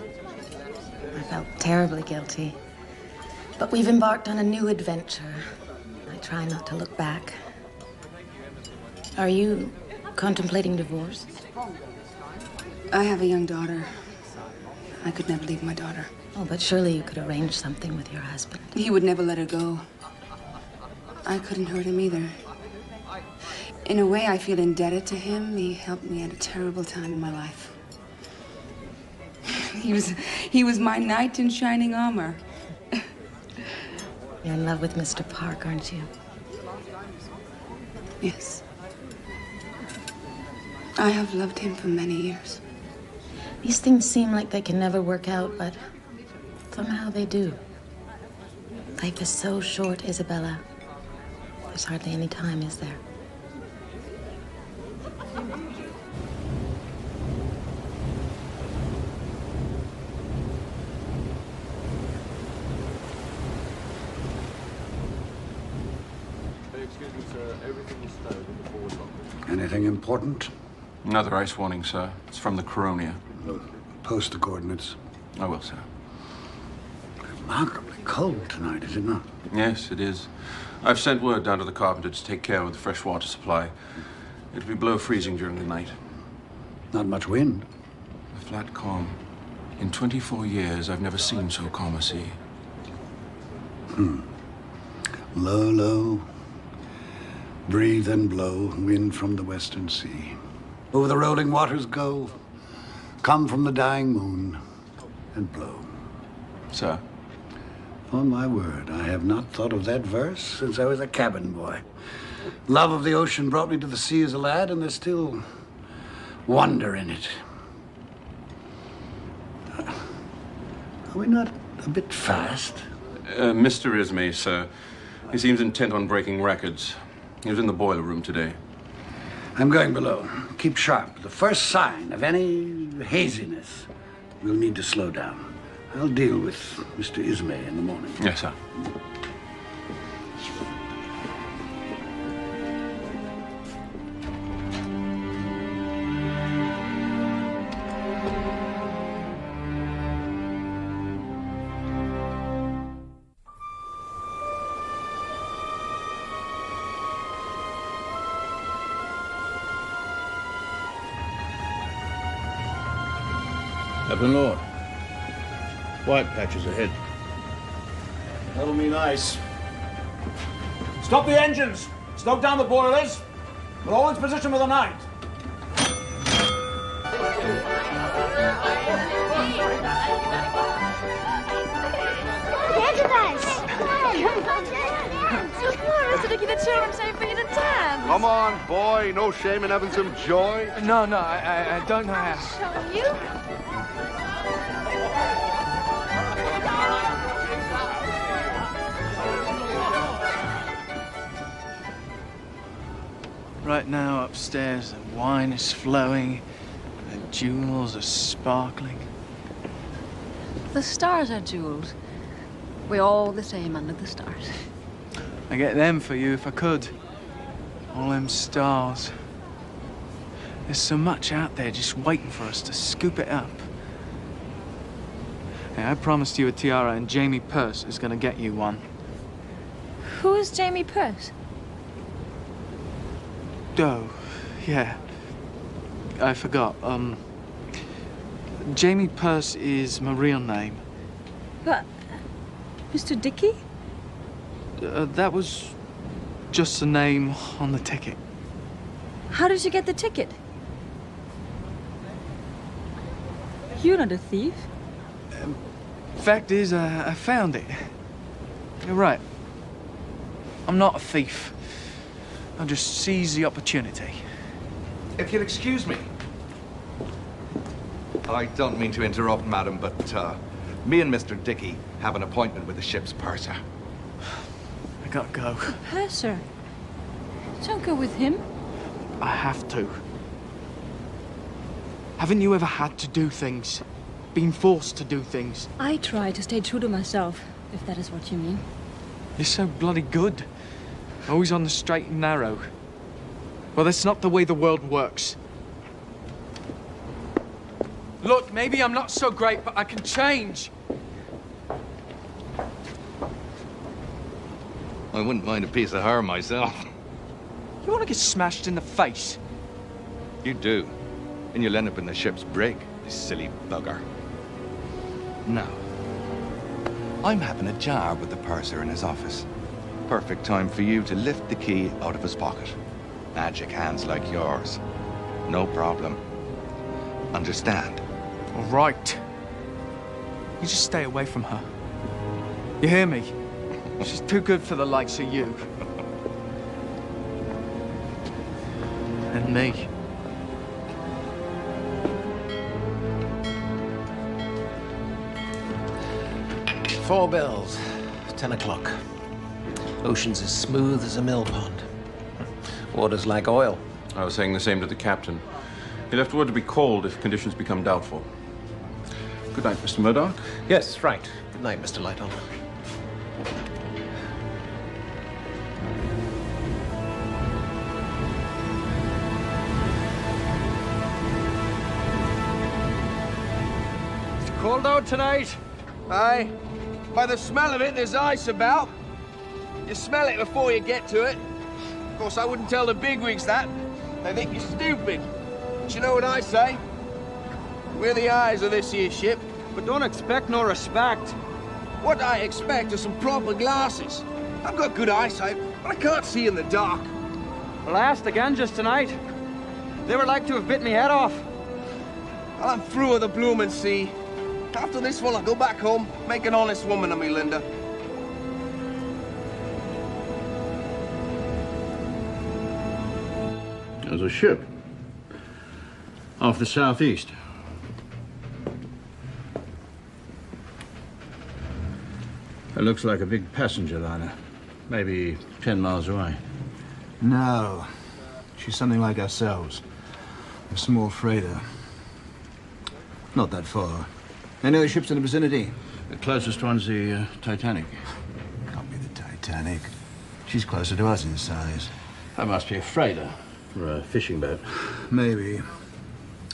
I felt terribly guilty. But we've embarked on a new adventure. I try not to look back. Are you contemplating divorce? I have a young daughter. I could never leave my daughter. Oh, but surely you could arrange something with your husband. He would never let her go. I couldn't hurt him either. In a way, I feel indebted to him. He helped me at a terrible time in my life. He was my knight in shining armor. You're in love with Mr. Park, aren't you? Yes. I have loved him for many years. These things seem like they can never work out, but somehow they do. Life is so short, Isabella. There's hardly any time, is there? Excuse me, sir. Everything is stowed in the forward locker. Anything important? Another ice warning, sir. It's from the Coronia. Post the coordinates. I will, sir. Remarkably cold tonight, is it not? Yes, it is. I've sent word down to the carpenter to take care of the fresh water supply. It'll be below freezing during the night. Not much wind. A flat calm. In 24 years, I've never seen so calm a sea. Low, low. Breathe and blow, wind from the western sea. Over the rolling waters go, come from the dying moon, and blow. Sir? On my word, I have not thought of that verse since I was a cabin boy. Love of the ocean brought me to the sea as a lad, and there's still wonder in it. Are we not a bit fast? Mr. Ismay, sir. He seems intent on breaking records. He was in the boiler room today. I'm going below. Keep sharp. The first sign of any haziness, we'll need to slow down. I'll deal with Mr. Ismay in the morning. Yes, sir. Captain Lord. White patches ahead. That'll mean ice. Stop the engines! Stoke down the boilers! We're all in position for the night. Look at us! Dickie, the children say for you to dance. Come on, boy. No shame in having some joy. No, I don't know how. Show you? Right now, upstairs, the wine is flowing, the jewels are sparkling. The stars are jewels. We're all the same under the stars. I get them for you if I could. All them stars. There's so much out there just waiting for us to scoop it up. Hey, I promised you a tiara, and Jamie Purse is gonna get you one. Who is Jamie Purse? Oh, yeah. I forgot. Jamie Purse is my real name. But, Mr. Dickie? That was just the name on the ticket. How did you get the ticket? You're not a thief. Fact is, I found it. You're right. I'm not a thief. I just seized the opportunity. If you'll excuse me. I don't mean to interrupt, madam, but me and Mr. Dickie have an appointment with the ship's purser. I gotta go. The purser? Don't go with him. I have to. Haven't you ever had to do things? Been forced to do things? I try to stay true to myself, if that is what you mean. You're so bloody good. Always on the straight and narrow. Well, that's not the way the world works. Look, maybe I'm not so great, but I can change. I wouldn't mind a piece of her myself. You want to get smashed in the face? You do. And you'll end up in the ship's brig, you silly bugger. Now, I'm having a jar with the purser in his office. Perfect time for you to lift the key out of his pocket. Magic hands like yours. No problem. Understand? All right. You just stay away from her. You hear me? She's too good for the likes of you. And me. Four bells, 10 o'clock. Ocean's as smooth as a mill pond. Water's like oil. I was saying the same to the captain. He left word to be called if conditions become doubtful. Good night, Mr. Murdoch. Yes, right. Good night, Mr. Lighton. It's cold out tonight. Aye. By the smell of it, there's ice about. You smell it before you get to it. Of course, I wouldn't tell the bigwigs that. They think you're stupid. But you know what I say? We're the eyes of this here ship. But don't expect no respect. What I expect are some proper glasses. I've got good eyesight, but I can't see in the dark. Well, I asked the Ganges tonight. They were like to have bit me head off. Well, I'm through with the bloomin' sea. After this one, I'll go back home, make an honest woman of me, Linda. There's a ship. Off the southeast. It looks like a big passenger liner. Maybe 10 miles away. No. She's something like ourselves. A small freighter. Not that far. Any other ships in the vicinity? The closest one's the Titanic. Can't be the Titanic. She's closer to us in size. That must be a freighter or a fishing boat. Maybe.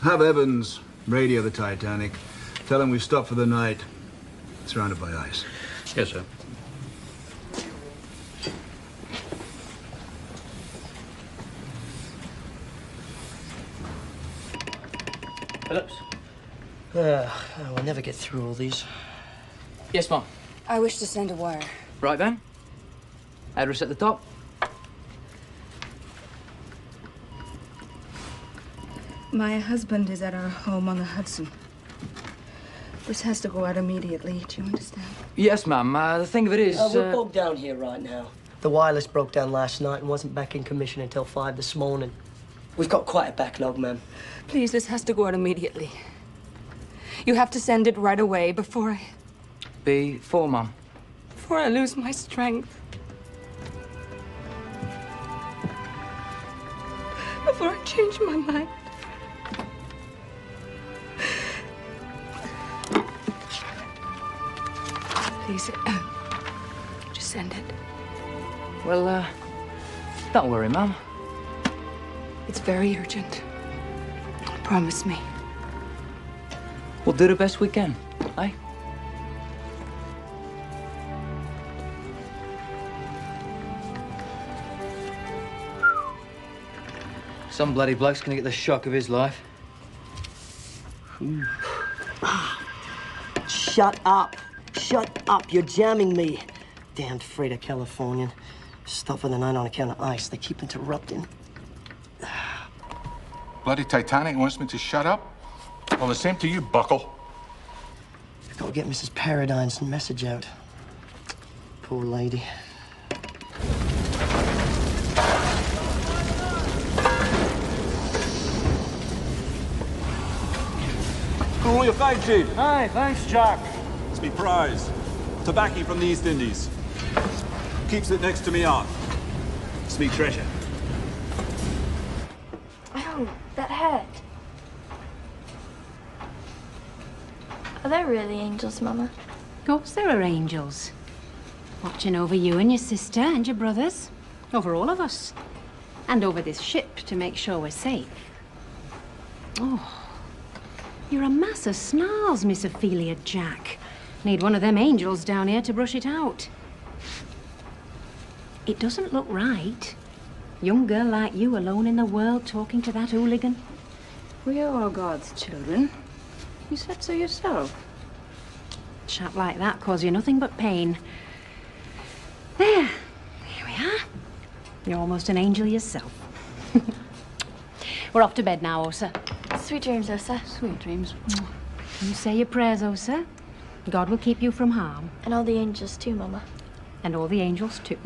Have Evans radio the Titanic. Tell him we've stopped for the night. Surrounded by ice. Yes, sir. Phillips? We'll never get through all these. Yes, Mom. I wish to send a wire. Right then. Address at the top. My husband is at our home on the Hudson. This has to go out immediately. Do you understand? Yes, ma'am. The thing of it is... We're both down here right now. The wireless broke down last night and wasn't back in commission until 5 this morning. We've got quite a backlog, ma'am. Please, this has to go out immediately. You have to send it right away before Mum. Before I lose my strength. Before I change my mind. Please, just send it. Well, don't worry, Mum. It's very urgent. Promise me. We'll do the best we can, eh? Some bloody bloke's gonna get the shock of his life. Shut up. Shut up. You're jamming me. Damned freighter Californian. Stop for the night on account of ice. They keep interrupting. Bloody Titanic wants me to shut up? Well, the same to you, buckle. Go get Mrs. Paradine's message out. Poor lady. Cool your fag, Chief. Aye, thanks, Jack. It's me prize. Tobacco from the East Indies. Keeps it next to me art. It's me treasure. Oh, that hurt. Are there really angels, Mama? Of course there are angels. Watching over you and your sister and your brothers. Over all of us. And over this ship to make sure we're safe. Oh, you're a mass of snarls, Miss Ophelia Jack. Need one of them angels down here to brush it out. It doesn't look right. Young girl like you alone in the world talking to that hooligan. We are all God's children. You said so yourself. A chap like that cause you nothing but pain. There. Here we are. You're almost an angel yourself. We're off to bed now, Osa. Sweet dreams, Osa. Sweet dreams. You say your prayers, Osa. God will keep you from harm. And all the angels too, Mama. And all the angels too.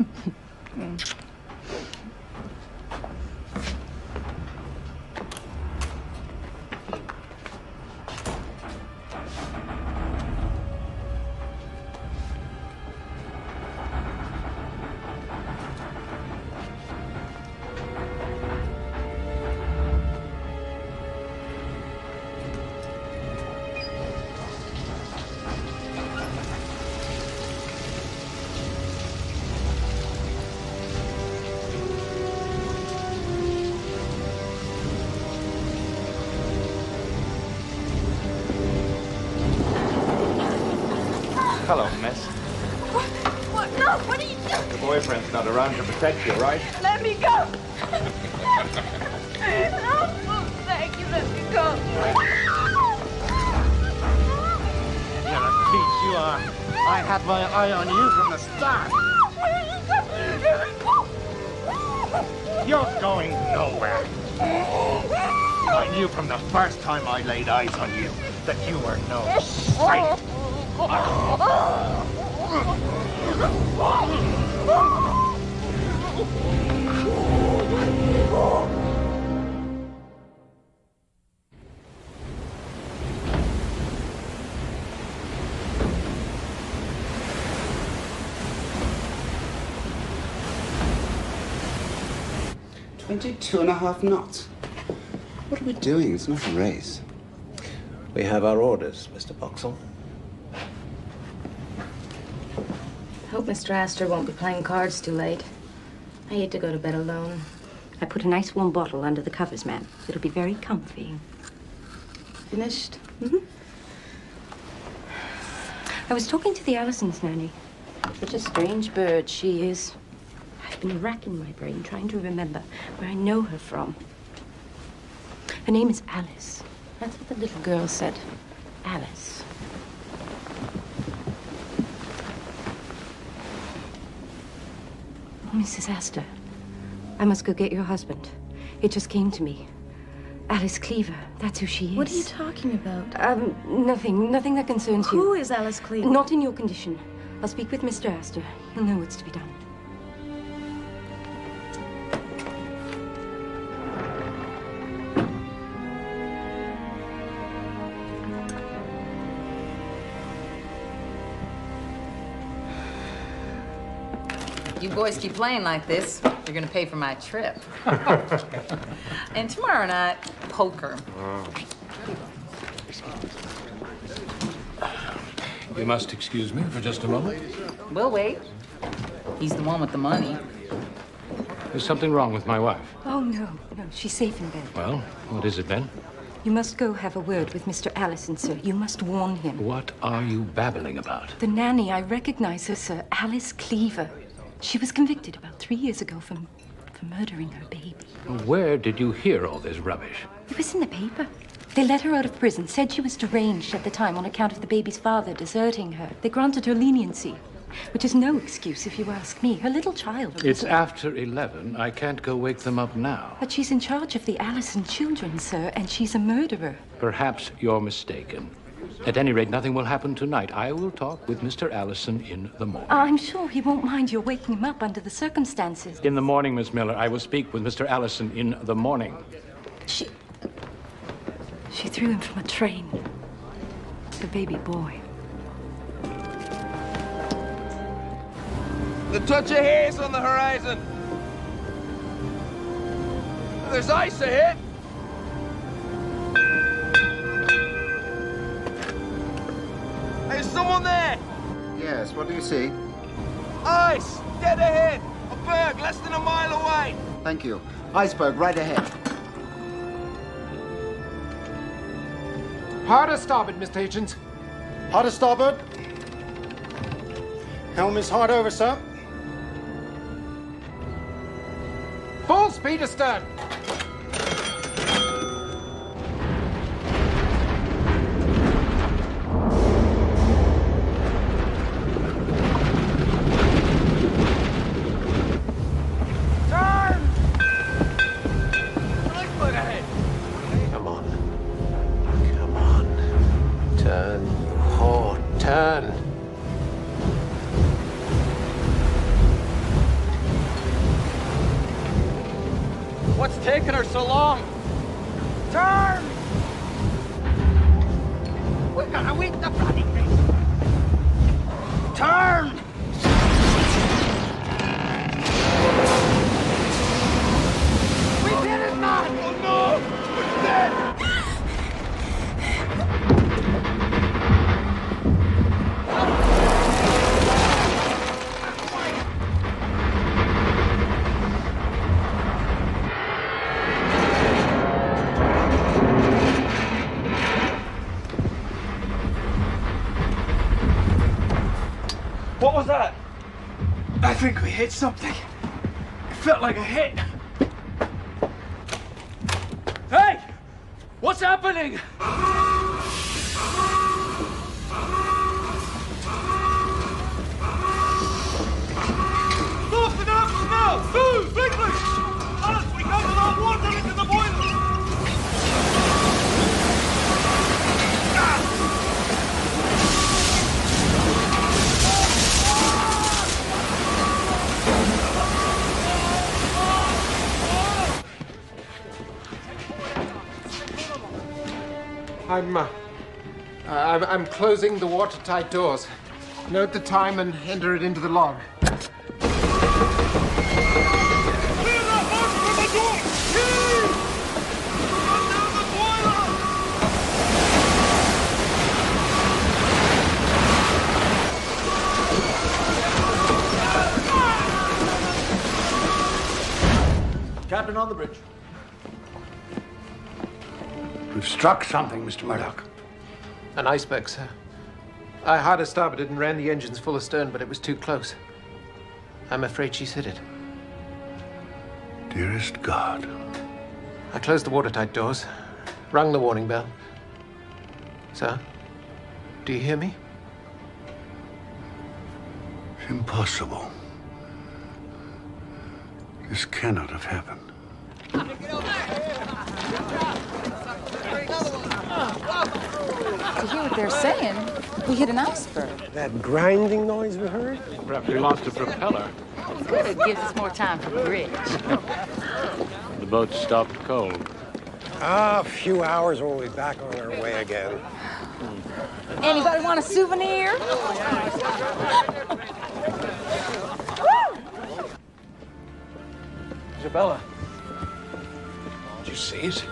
Hello, miss. What? No, what are you doing? Your boyfriend's not around to protect you, right? Let me go! Oh, thank you, let me go. You're a peach, you are. I had my eye on you from the start. You're going nowhere. I knew from the first time I laid eyes on you that you were no sight. $22.5 knots. What are we doing? It's not a race. We have our orders, Mr. Boxall. Hope Mr. Astor won't be playing cards too late. I hate to go to bed alone. I put a nice warm bottle under the covers, ma'am. It'll be very comfy. Finished? Mm-hmm. I was talking to the Allisons, Nanny. Such a strange bird she is. I've been racking my brain trying to remember where I know her from. Her name is Alice. That's what the little girl said. Alice. Oh, Mrs. Astor, I must go get your husband. It just came to me. Alice Cleaver, that's who she is. What are you talking about? Nothing that concerns you. Who is Alice Cleaver? Not in your condition. I'll speak with Mr. Astor. He'll know what's to be done. You boys keep playing like this, you're gonna pay for my trip. And tomorrow night, poker. You must excuse me for just a moment. We'll wait. He's the one with the money. There's something wrong with my wife. Oh, no, she's safe in bed. Well, what is it then? You must go have a word with Mr. Allison, sir. You must warn him. What are you babbling about? The nanny, I recognize her, sir. Alice Cleaver. She was convicted about 3 years ago for murdering her baby. Where did you hear all this rubbish? It was in the paper. They let her out of prison, said she was deranged at the time on account of the baby's father deserting her. They granted her leniency, which is no excuse if you ask me. Her little child... It's after 11. I can't go wake them up now. But she's in charge of the Allison children, sir, and she's a murderer. Perhaps you're mistaken. At any rate, nothing will happen tonight. I will talk with Mr. Allison in the morning. I'm sure he won't mind your waking him up under the circumstances. In the morning, Miss Miller. I will speak with Mr. Allison in the morning. She threw him from a train. The baby boy. The touch of haze on the horizon. There's ice ahead. There's someone there. Yes, what do you see? Ice, dead ahead. A berg less than a mile away. Thank you. Iceberg right ahead. Hard to starboard, Mr. Hitchens. Hard to starboard. Helm is hard over, sir. Full speed astern. What's taking her so long? Turn! We're gonna win the bloody thing. Turn! We did it, man! Oh no! We're dead! What was that? I think we hit something. It felt like a hit. Hey! What's happening? Soften up now! Move! Quickly! Alice, we can't allow water into the boiler! I'm closing the watertight doors. Note the time and enter it into the log. Clear that horse from the door! Heave! Run down the boiler! Captain on the bridge. We've struck something, Mr. Murdoch. An iceberg, sir. I hard to starboard and ran the engines full astern, but it was too close. I'm afraid she's hit it. Dearest God. I closed the watertight doors, rung the warning bell. Sir, do you hear me? Impossible. This cannot have happened. To hear what they're saying, we hit an iceberg. That grinding noise we heard? Perhaps we lost a propeller. Good, it gives us more time for the bridge. The boat stopped cold. A few hours and we'll be back on our way again. Anybody want a souvenir? Isabella. Did you see it?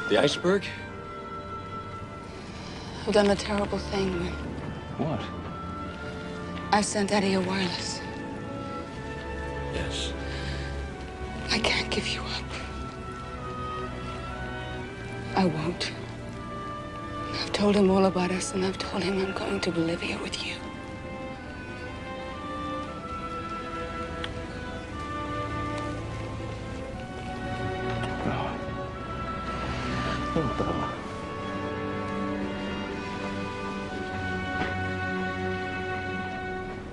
The iceberg? I've done a terrible thing. What? I've sent Eddie a wireless. Yes. I can't give you up. I won't. I've told him all about us, and I've told him I'm going to Bolivia with you.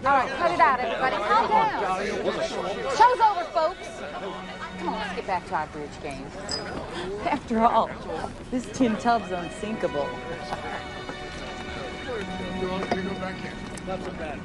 All right, cut it out, everybody. Calm down. Show's over, folks. Come on, let's get back to our bridge game. After all, this tin tub's unsinkable. Not so bad.